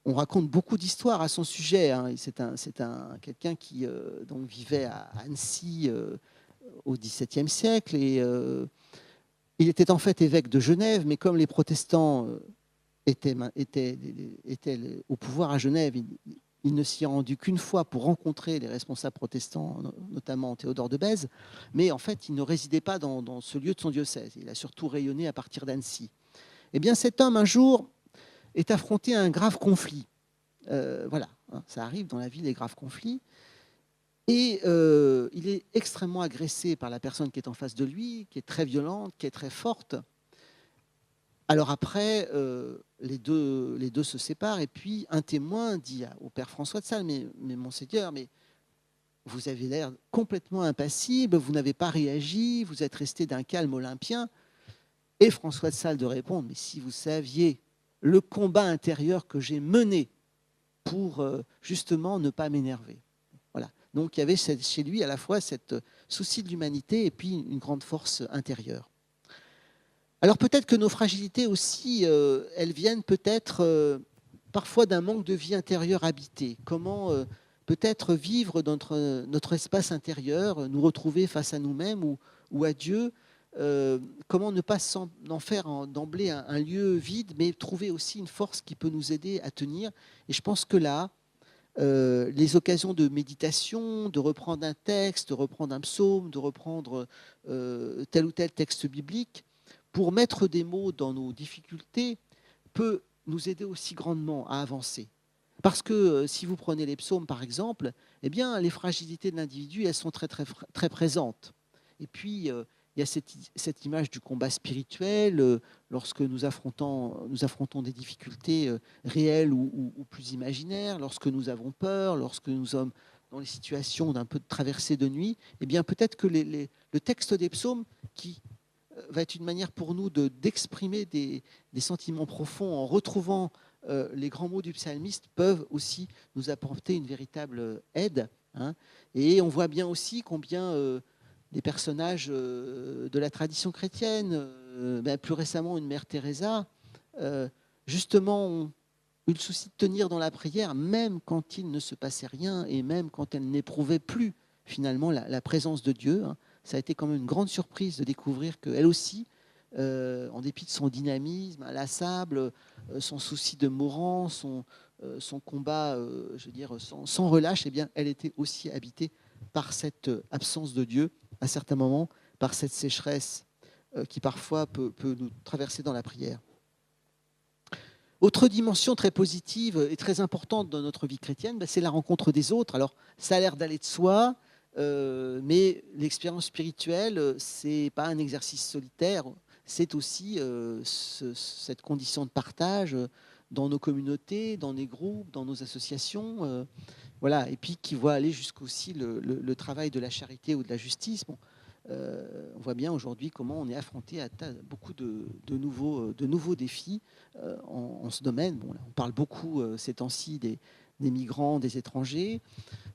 on raconte beaucoup d'histoires à son sujet. Hein. C'est quelqu'un qui donc vivait à Annecy au XVIIe siècle. Et il était en fait évêque de Genève, mais comme les protestants étaient au pouvoir à Genève, il ne s'y est rendu qu'une fois pour rencontrer les responsables protestants, notamment Théodore de Bèze. Mais en fait, il ne résidait pas dans ce lieu de son diocèse. Il a surtout rayonné à partir d'Annecy. Eh bien, cet homme, un jour, est affronté à un grave conflit. Voilà, hein, ça arrive dans la vie, les graves conflits. Et il est extrêmement agressé par la personne qui est en face de lui, qui est très violente, qui est très forte. Alors après, les deux se séparent, et puis un témoin dit au père François de Sales, mais monseigneur, mais vous avez l'air complètement impassible, vous n'avez pas réagi, vous êtes resté d'un calme olympien. Et François de Sales de répondre, mais si vous saviez le combat intérieur que j'ai mené pour justement ne pas m'énerver. Voilà. Donc il y avait chez lui à la fois cette souci de l'humanité et puis une grande force intérieure. Alors peut-être que nos fragilités aussi, elles viennent peut-être parfois d'un manque de vie intérieure habitée. Comment peut-être vivre notre espace intérieur, nous retrouver face à nous-mêmes ou à Dieu. Comment ne pas en faire d'emblée un lieu vide, mais trouver aussi une force qui peut nous aider à tenir. Et je pense que là, les occasions de méditation, de reprendre un texte, de reprendre un psaume, de reprendre tel ou tel texte biblique, pour mettre des mots dans nos difficultés, peut nous aider aussi grandement à avancer. Parce que si vous prenez les psaumes, par exemple, eh bien, les fragilités de l'individu, elles sont très, très, très présentes. Et puis, il y a cette image du combat spirituel, lorsque nous affrontons des difficultés réelles ou plus imaginaires, lorsque nous avons peur, lorsque nous sommes dans les situations d'un peu de traversée de nuit, eh bien peut-être que le texte des psaumes, qui va être une manière pour nous d'exprimer des sentiments profonds en retrouvant les grands mots du psalmiste, peuvent aussi nous apporter une véritable aide. Hein. Et on voit bien aussi combien des personnages de la tradition chrétienne, plus récemment une mère Teresa, justement ont eu le souci de tenir dans la prière, même quand il ne se passait rien et même quand elle n'éprouvait plus finalement la présence de Dieu. Hein. Ça a été quand même une grande surprise de découvrir qu'elle aussi, en dépit de son dynamisme inlassable, son souci de mourant, son combat, je veux dire, sans relâche, eh bien, elle était aussi habitée par cette absence de Dieu à certains moments, par cette sécheresse qui parfois peut nous traverser dans la prière. Autre dimension très positive et très importante dans notre vie chrétienne, c'est la rencontre des autres. Alors, ça a l'air d'aller de soi, mais l'expérience spirituelle, ce n'est pas un exercice solitaire, c'est aussi cette condition de partage dans nos communautés, dans les groupes, dans nos associations, voilà, et puis qui voit aller jusqu'aussi le travail de la charité ou de la justice. Bon, On voit bien aujourd'hui comment on est affronté à beaucoup de nouveaux défis en ce domaine. Bon, là, on parle beaucoup ces temps-ci des migrants, des étrangers.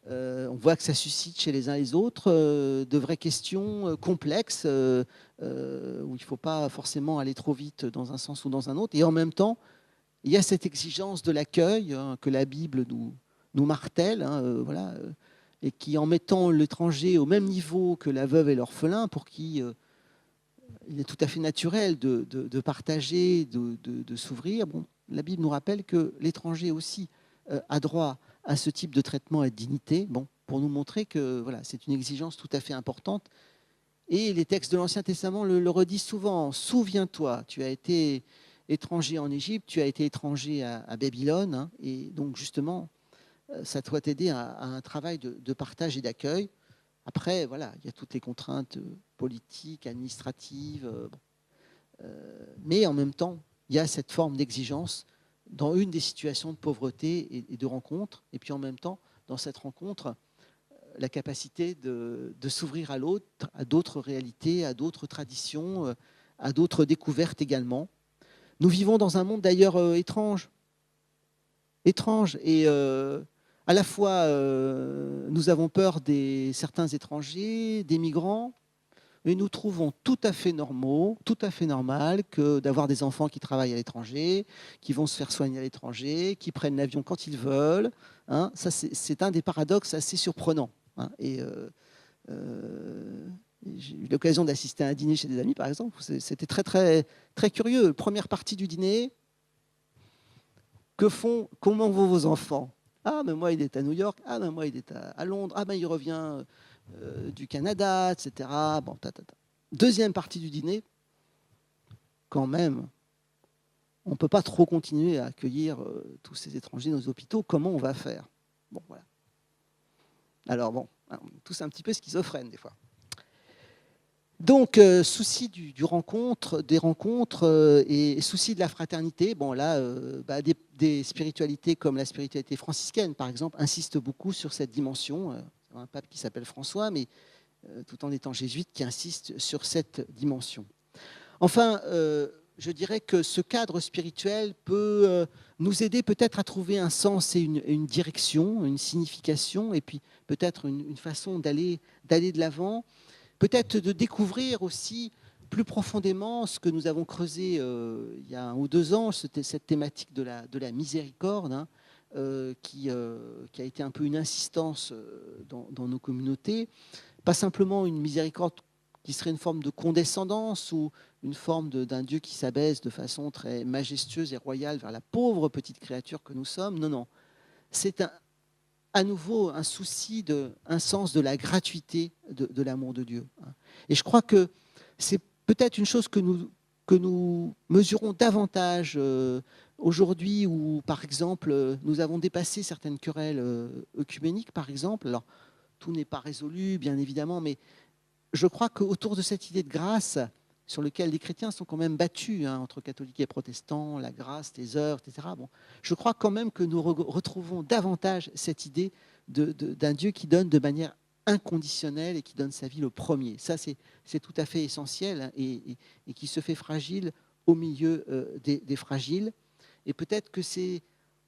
On voit que ça suscite chez les uns et les autres de vraies questions complexes où il ne faut pas forcément aller trop vite dans un sens ou dans un autre. Et en même temps, il y a cette exigence de l'accueil que la Bible nous martèle, voilà, et qui, en mettant l'étranger au même niveau que la veuve et l'orphelin, pour qui il est tout à fait naturel de partager, de s'ouvrir. Bon, la Bible nous rappelle que l'étranger aussi a droit à ce type de traitement et de dignité, bon, pour nous montrer que voilà, c'est une exigence tout à fait importante. Et les textes de l'Ancien Testament le redisent souvent. Souviens-toi, tu as été étranger en Égypte, tu as été étranger à Babylone, hein, et donc justement, ça doit t'aider à un travail de partage et d'accueil. Après, voilà, il y a toutes les contraintes politiques, administratives, mais en même temps, il y a cette forme d'exigence dans une des situations de pauvreté et de rencontre, et puis en même temps, dans cette rencontre, la capacité de s'ouvrir à l'autre, à d'autres réalités, à d'autres traditions, à d'autres découvertes également. Nous vivons dans un monde d'ailleurs étrange, et à la fois nous avons peur des certains étrangers, des migrants, et nous trouvons tout à fait normaux, tout à fait normal que d'avoir des enfants qui travaillent à l'étranger, qui vont se faire soigner à l'étranger, qui prennent l'avion quand ils veulent. Hein. Ça, c'est un des paradoxes assez surprenants. Hein. Et j'ai eu l'occasion d'assister à un dîner chez des amis, par exemple. C'était très, très, très curieux. Première partie du dîner. Comment vont vos enfants? Ah, mais moi, il est à New York. Ah, mais moi, il est à Londres. Ah, mais il revient du Canada, etc. Bon, Deuxième partie du dîner. Quand même, on ne peut pas trop continuer à accueillir tous ces étrangers dans nos hôpitaux. Comment on va faire? Bon, voilà. Alors, bon, on est tous un petit peu schizophrènes, des fois. Donc, souci des rencontres et souci de la fraternité. Bon, là, des spiritualités comme la spiritualité franciscaine, par exemple, insistent beaucoup sur cette dimension. Un pape qui s'appelle François, mais tout en étant jésuite, qui insiste sur cette dimension. Enfin, je dirais que ce cadre spirituel peut nous aider peut-être à trouver un sens et une direction, une signification, et puis peut-être une façon d'aller de l'avant. Peut-être de découvrir aussi plus profondément ce que nous avons creusé il y a 1 ou 2 ans, cette thématique de la miséricorde, hein, qui a été un peu une insistance dans nos communautés. Pas simplement une miséricorde qui serait une forme de condescendance ou une forme d'un Dieu qui s'abaisse de façon très majestueuse et royale vers la pauvre petite créature que nous sommes. Non, non. C'est à nouveau un souci, un sens de la gratuité de l'amour de Dieu. Et je crois que c'est peut-être une chose que nous mesurons davantage aujourd'hui, où, par exemple, nous avons dépassé certaines querelles œcuméniques, par exemple. Alors, tout n'est pas résolu, bien évidemment, mais je crois qu'autour de cette idée de grâce, sur lequel les chrétiens sont quand même battus, hein, entre catholiques et protestants, la grâce, les œuvres, etc. Bon, je crois quand même que nous retrouvons davantage cette idée d'un Dieu qui donne de manière inconditionnelle et qui donne sa vie le premier. Ça, c'est tout à fait essentiel, hein, et qui se fait fragile au milieu des fragiles. Et peut-être que c'est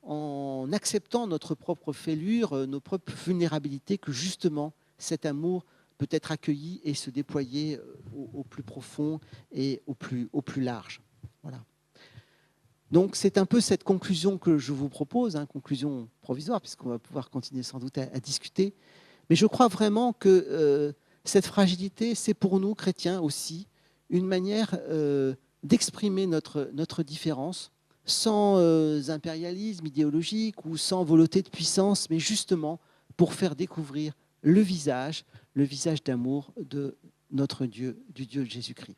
en acceptant notre propre fêlure, nos propres vulnérabilités, que justement cet amour peut être accueilli et se déployer au plus profond et au plus large. Voilà. Donc c'est un peu cette conclusion que je vous propose, hein, conclusion provisoire, puisqu'on va pouvoir continuer sans doute à discuter. Mais je crois vraiment que cette fragilité, c'est pour nous, chrétiens aussi, une manière d'exprimer notre différence, sans impérialisme idéologique ou sans volonté de puissance, mais justement pour faire découvrir le visage d'amour de notre Dieu, du Dieu de Jésus-Christ.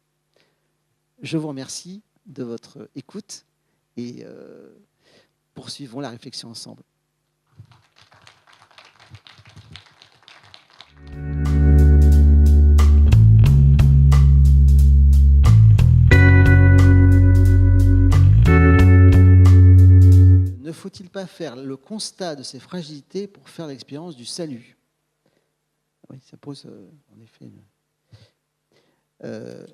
Je vous remercie de votre écoute et poursuivons la réflexion ensemble. Ne faut-il pas faire le constat de ces fragilités pour faire l'expérience du salut? Oui, ça pose en effet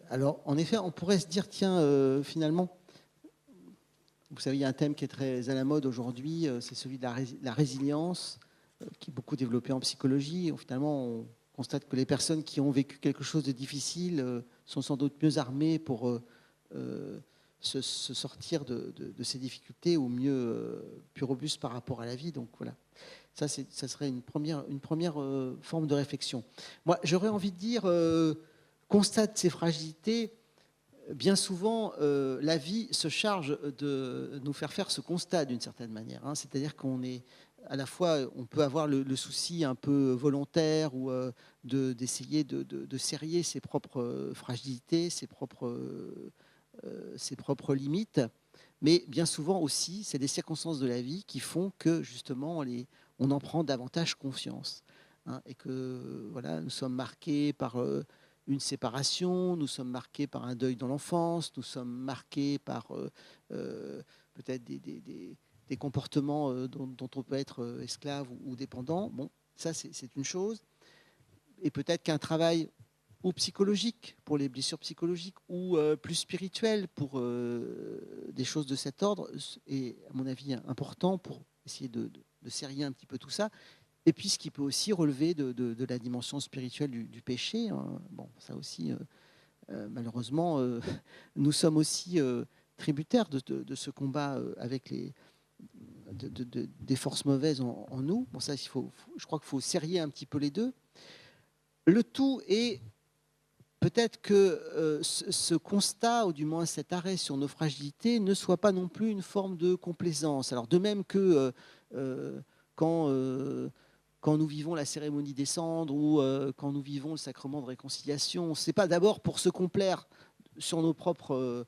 Alors, en effet, on pourrait se dire, tiens, finalement, vous savez, il y a un thème qui est très à la mode aujourd'hui, c'est celui de la résilience, qui est beaucoup développé en psychologie. Finalement, on constate que les personnes qui ont vécu quelque chose de difficile sont sans doute mieux armées pour se sortir de ces difficultés, ou mieux plus robustes par rapport à la vie. Donc voilà, ça serait une première forme de réflexion. Moi, j'aurais envie de dire, constate ces fragilités. Bien souvent, la vie se charge de nous faire ce constat d'une certaine manière. C'est-à-dire qu'on est à la fois, on peut avoir le souci un peu volontaire ou d'essayer de serrer ses propres fragilités, ses propres limites. Mais bien souvent aussi, c'est des circonstances de la vie qui font que justement, on en prend davantage conscience. Et que voilà, nous sommes marqués par une séparation, nous sommes marqués par un deuil dans l'enfance, nous sommes marqués par peut-être des comportements dont on peut être esclave ou dépendant. Bon, ça c'est une chose. Et peut-être qu'un travail ou psychologique pour les blessures psychologiques, ou plus spirituel pour des choses de cet ordre, est à mon avis important pour essayer de serrer un petit peu tout ça. Et puis ce qui peut aussi relever de la dimension spirituelle du péché. Bon, ça aussi, malheureusement, nous sommes aussi tributaires de ce combat avec des forces mauvaises en nous. Bon, ça, je crois qu'il faut serrer un petit peu les deux. Le tout est peut-être que ce constat, ou du moins cet arrêt sur nos fragilités, ne soit pas non plus une forme de complaisance. Alors de même que quand nous vivons la cérémonie des cendres, ou quand nous vivons le sacrement de réconciliation, ce n'est pas d'abord pour se complaire sur nos propres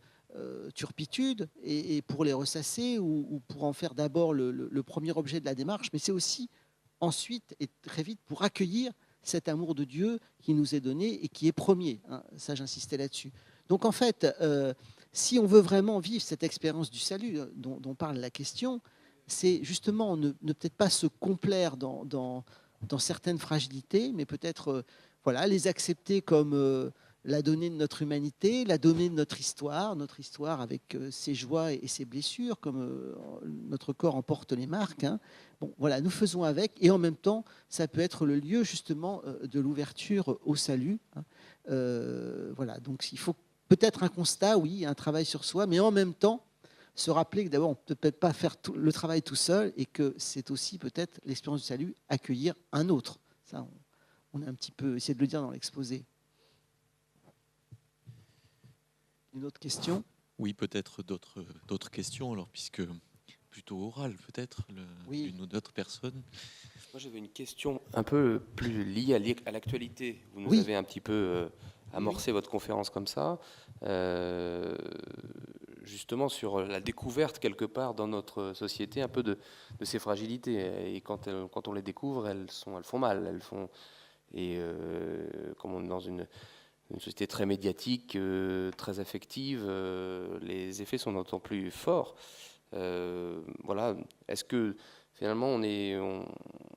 turpitudes et pour les ressasser, ou pour en faire d'abord le premier objet de la démarche, mais c'est aussi ensuite et très vite pour accueillir cet amour de Dieu qui nous est donné et qui est premier. Ça, j'insistais là-dessus. Donc en fait, si on veut vraiment vivre cette expérience du salut dont parle la question, c'est justement ne peut-être pas se complaire dans certaines fragilités, mais peut-être voilà, les accepter comme la donnée de notre humanité, la donnée de notre histoire avec ses joies et ses blessures, comme notre corps en porte les marques. Bon, voilà, nous faisons avec, et en même temps, ça peut être le lieu justement de l'ouverture au salut. Voilà, donc il faut peut-être un constat, oui, un travail sur soi, mais en même temps, se rappeler que d'abord, on ne peut peut-être pas faire le travail tout seul, et que c'est aussi peut-être l'expérience du salut, accueillir un autre. Ça, on a un petit peu essayé de le dire dans l'exposé. Une autre question ? Oui, peut-être d'autres questions, alors, puisque plutôt orale, peut-être, oui. D'une ou d'autres personnes. Moi, j'avais une question un peu plus liée à l'actualité. Vous nous oui. avez un petit peu amorcé votre conférence comme ça, justement sur la découverte quelque part dans notre société un peu de ces fragilités. Et quand on les découvre, elles font mal. Comme on est dans une société très médiatique, très affective, les effets sont d'autant plus forts. Voilà. Est-ce que finalement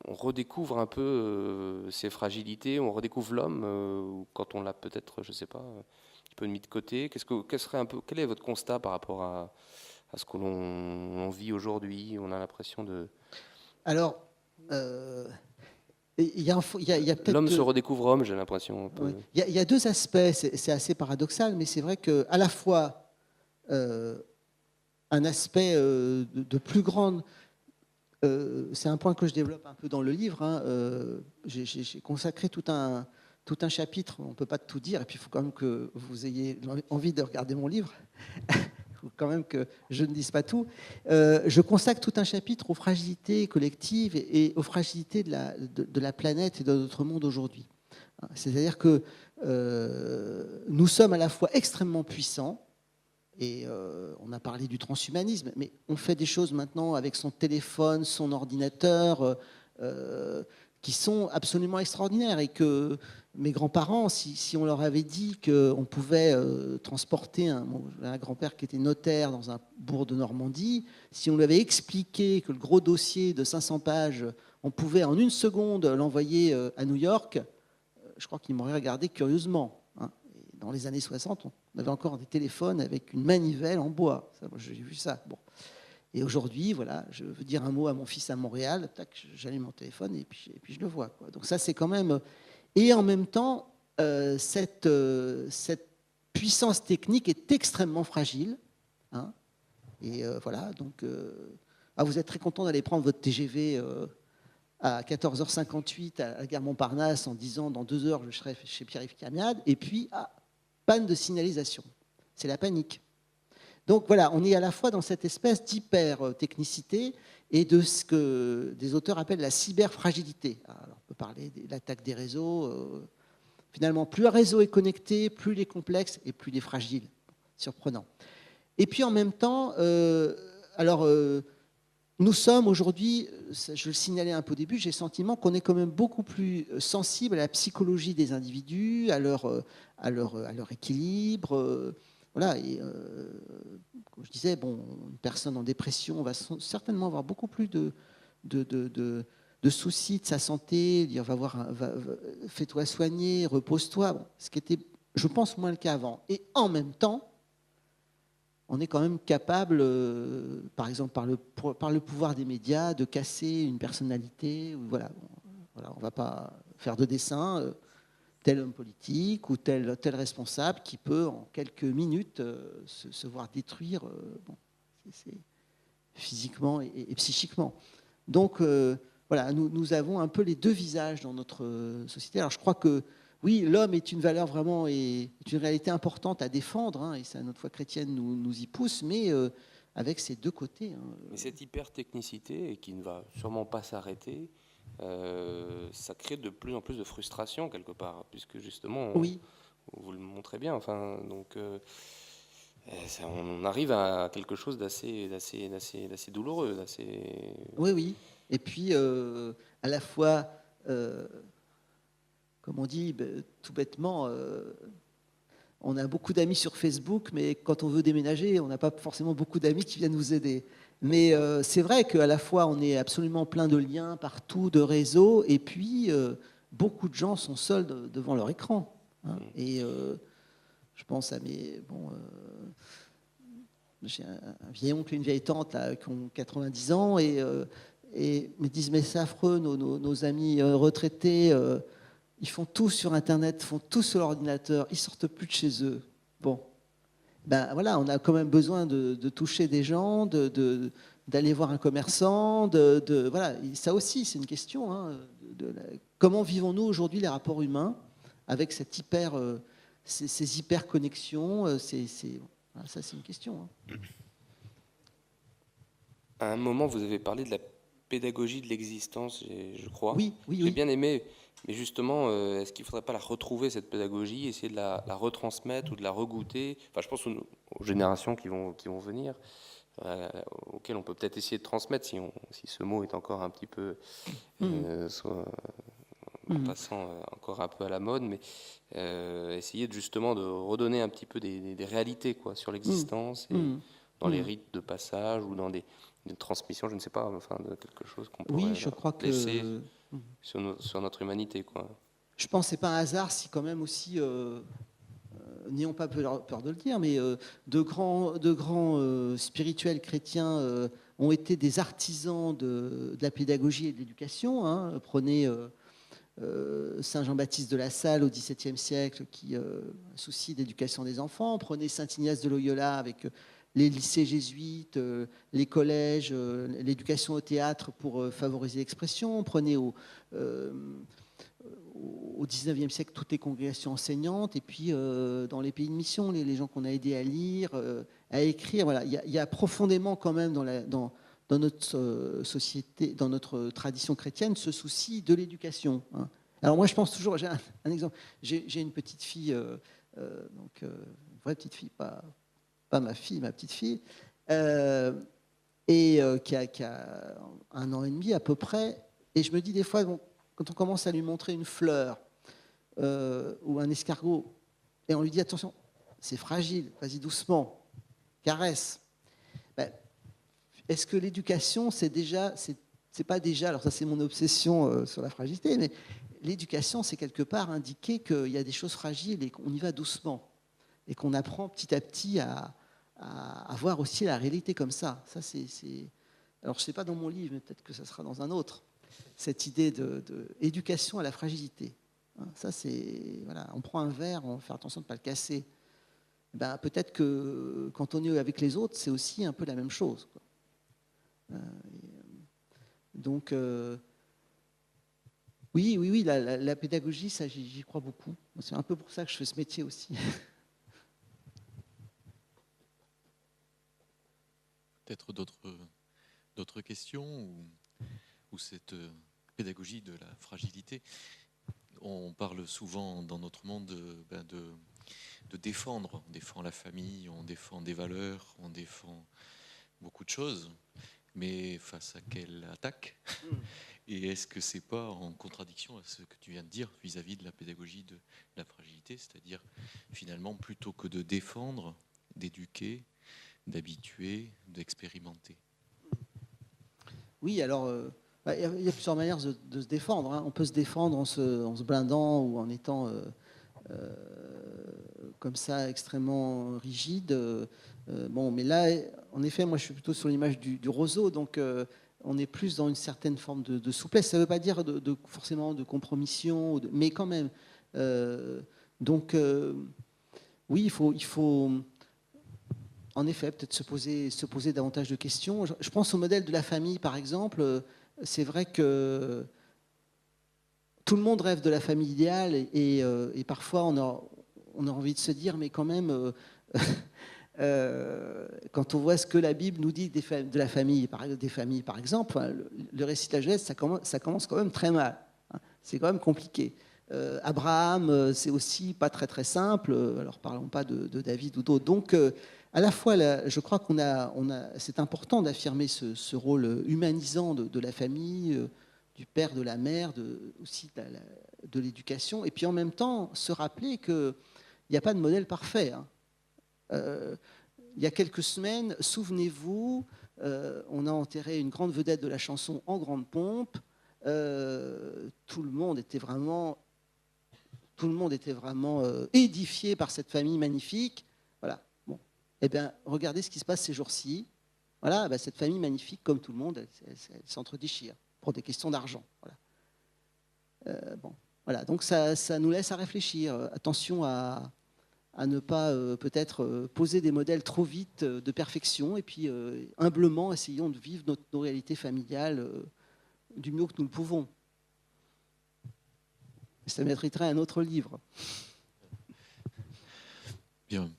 on redécouvre un peu ces fragilités, on redécouvre l'homme quand on l'a peut-être, je sais pas, un petit peu mis de côté. Quel est votre constat par rapport à ce que l'on vit aujourd'hui? On a l'impression de... Alors, il y a peut-être... L'homme se redécouvre homme, j'ai l'impression. Oui. Il y a deux aspects, c'est assez paradoxal, mais c'est vrai qu'à la fois un aspect de plus grande... c'est un point que je développe un peu dans le livre. J'ai consacré tout un chapitre, on ne peut pas tout dire, et puis il faut quand même que vous ayez envie de regarder mon livre. Il faut quand même que je ne dise pas tout. Je consacre tout un chapitre aux fragilités collectives et aux fragilités de la planète et de notre monde aujourd'hui. C'est-à-dire que nous sommes à la fois extrêmement puissants, et on a parlé du transhumanisme, mais on fait des choses maintenant avec son téléphone, son ordinateur, qui sont absolument extraordinaires, et que mes grands-parents, si on leur avait dit qu'on pouvait transporter un grand-père qui était notaire dans un bourg de Normandie, si on lui avait expliqué que le gros dossier de 500 pages, on pouvait en une seconde l'envoyer à New York, je crois qu'il m'aurait regardé curieusement. dans les années 60, on avait encore des téléphones avec une manivelle en bois. Ça, moi, j'ai vu ça. Bon. Et aujourd'hui, voilà, je veux dire un mot à mon fils à Montréal, tac, j'allume mon téléphone et puis je le vois, quoi. Donc ça, c'est quand même... Et en même temps, cette puissance technique est extrêmement fragile. Hein, et voilà, donc... vous êtes très content d'aller prendre votre TGV à 14h58 à la gare Montparnasse en disant dans 2 heures, je serai chez Pierre-Yves Camiade. Et puis, panne de signalisation. C'est la panique. Donc voilà, on est à la fois dans cette espèce d'hyper-technicité et de ce que des auteurs appellent la cyberfragilité. Alors, on peut parler de l'attaque des réseaux. Finalement, plus un réseau est connecté, plus il est complexe et plus il est fragile. Surprenant. Et puis en même temps, nous sommes aujourd'hui, je le signalais un peu au début, j'ai le sentiment qu'on est quand même beaucoup plus sensible à la psychologie des individus, à leur équilibre. Voilà, et comme je disais, une personne en dépression va certainement avoir beaucoup plus de soucis de sa santé, dire fais-toi soigner, repose-toi, ce qui était, je pense, moins le cas avant. Et en même temps, on est quand même capable, par exemple par le pouvoir des médias, de casser une personnalité. Voilà, on ne va pas faire de dessin. Tel homme politique ou tel responsable qui peut, en quelques minutes, se voir détruire physiquement et psychiquement. Donc, voilà, nous avons un peu les deux visages dans notre société. Alors, je crois que, oui, l'homme est une valeur vraiment, est une réalité importante à défendre, hein, et ça, notre foi chrétienne nous y pousse, mais avec ces deux côtés. Hein. Mais cette hyper-technicité, et qui ne va sûrement pas s'arrêter, ça crée de plus en plus de frustration quelque part, puisque justement, Oui. vous le montrez bien. Enfin, donc, on arrive à quelque chose d'assez douloureux, Oui. Et puis, à la fois, comme on dit, tout bêtement, on a beaucoup d'amis sur Facebook, mais quand on veut déménager, on n'a pas forcément beaucoup d'amis qui viennent nous aider. Mais c'est vrai qu'à la fois, on est absolument plein de liens partout, de réseaux, et puis beaucoup de gens sont seuls devant leur écran. Hein. Et je pense à j'ai un vieil oncle et une vieille tante là, qui ont 90 ans et me disent mais c'est affreux, nos amis retraités, ils font tout sur Internet, font tout sur l'ordinateur, ils sortent plus de chez eux. Bon. Ben voilà, on a quand même besoin de toucher des gens, d'aller voir un commerçant, voilà, ça aussi c'est une question. Hein, comment vivons-nous aujourd'hui les rapports humains avec ces hyper connexions, voilà, ça c'est une question. Hein. À un moment, vous avez parlé de la pédagogie de l'existence, je crois. Oui. J'ai bien aimé. Mais justement, est-ce qu'il ne faudrait pas la retrouver, cette pédagogie, essayer de la retransmettre ou de la regoûter? Enfin, je pense aux générations qui vont venir, auxquelles on peut peut-être essayer de transmettre, si ce mot est encore un petit peu passant encore un peu à la mode, mais essayer justement de redonner un petit peu des réalités quoi, sur l'existence, et dans les rites de passage ou dans des transmissions, je ne sais pas, enfin, de quelque chose qu'on pourrait je crois laisser sur notre humanité, quoi. Je pense que ce n'est pas un hasard si quand même aussi, n'ayons pas peur de le dire, mais de grands spirituels chrétiens ont été des artisans de la pédagogie et de l'éducation. Hein. Prenez Saint Jean-Baptiste de La Salle au XVIIe siècle, qui soucie d'éducation des enfants. Prenez Saint Ignace de Loyola avec les lycées jésuites, les collèges, l'éducation au théâtre pour favoriser l'expression. Prenez au XIXe siècle toutes les congrégations enseignantes, et puis dans les pays de mission, les gens qu'on a aidés à lire, à écrire. Voilà, il y a profondément quand même dans notre société, dans notre tradition chrétienne, ce souci de l'éducation. Hein. Alors moi, je pense toujours, j'ai un exemple. J'ai une petite fille, donc une vraie petite fille, pas ma fille, ma petite fille, et qui a 1 an et demi à peu près. Et je me dis des fois, quand on commence à lui montrer une fleur ou un escargot, et on lui dit attention, c'est fragile, vas-y doucement, caresse. Ben, est-ce que l'éducation, c'est pas déjà, alors ça c'est mon obsession sur la fragilité, mais l'éducation, c'est quelque part indiquer qu'il y a des choses fragiles et qu'on y va doucement. Et qu'on apprend petit à petit à voir aussi la réalité comme ça. Ça alors, je ne sais pas dans mon livre, mais peut-être que ça sera dans un autre. Cette idée d'éducation à la fragilité. Ça, c'est... Voilà, on prend un verre, on fait attention de ne pas le casser. Ben, peut-être que quand on est avec les autres, c'est aussi un peu la même chose, quoi. Donc, oui, la pédagogie, ça, j'y crois beaucoup. C'est un peu pour ça que je fais ce métier aussi. Peut-être d'autres questions ou cette pédagogie de la fragilité. On parle souvent dans notre monde de défendre. On défend la famille, on défend des valeurs, on défend beaucoup de choses. Mais face à quelle attaque? Et est-ce que c'est pas en contradiction à ce que tu viens de dire vis-à-vis de la pédagogie de la fragilité, c'est-à-dire finalement plutôt que de défendre, d'éduquer, d'habituer, d'expérimenter? Oui, alors, il y a plusieurs manières de se défendre, hein. On peut se défendre en se blindant ou en étant comme ça extrêmement rigide. Bon, mais là, en effet, moi, je suis plutôt sur l'image du roseau, donc on est plus dans une certaine forme de souplesse. Ça ne veut pas dire forcément de compromission, mais quand même. Donc, oui, il faut en effet, peut-être se poser davantage de questions. Je pense au modèle de la famille, par exemple. C'est vrai que tout le monde rêve de la famille idéale et parfois on a envie de se dire, mais quand même, quand on voit ce que la Bible nous dit de la famille, des familles, par exemple, le récit de la Genèse, ça commence quand même très mal. C'est quand même compliqué. Abraham, c'est aussi pas très très simple. Alors parlons pas de David ou d'autres. Donc à la fois, je crois c'est important d'affirmer ce rôle humanisant de la famille, du père, de la mère, aussi de l'éducation, et puis en même temps se rappeler qu'il n'y a pas de modèle parfait, hein. Il y a quelques semaines, souvenez-vous, on a enterré une grande vedette de la chanson en grande pompe. Tout le monde était vraiment édifié par cette famille magnifique. Voilà. Bon. Eh bien, regardez ce qui se passe ces jours-ci. Voilà, ben, cette famille magnifique, comme tout le monde, elle s'entre-déchire pour des questions d'argent. Voilà. Bon. Voilà. Donc ça nous laisse à réfléchir. Attention à ne pas peut-être poser des modèles trop vite de perfection, et puis humblement essayons de vivre nos réalités familiales du mieux que nous le pouvons. Ça mériterait un autre livre. Bien.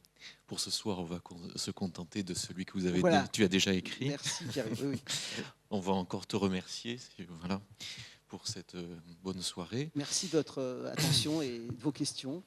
Pour ce soir, on va se contenter de celui que tu as déjà écrit. Merci, Pierre. Oui. On va encore te remercier pour cette bonne soirée. Merci de votre attention et de vos questions.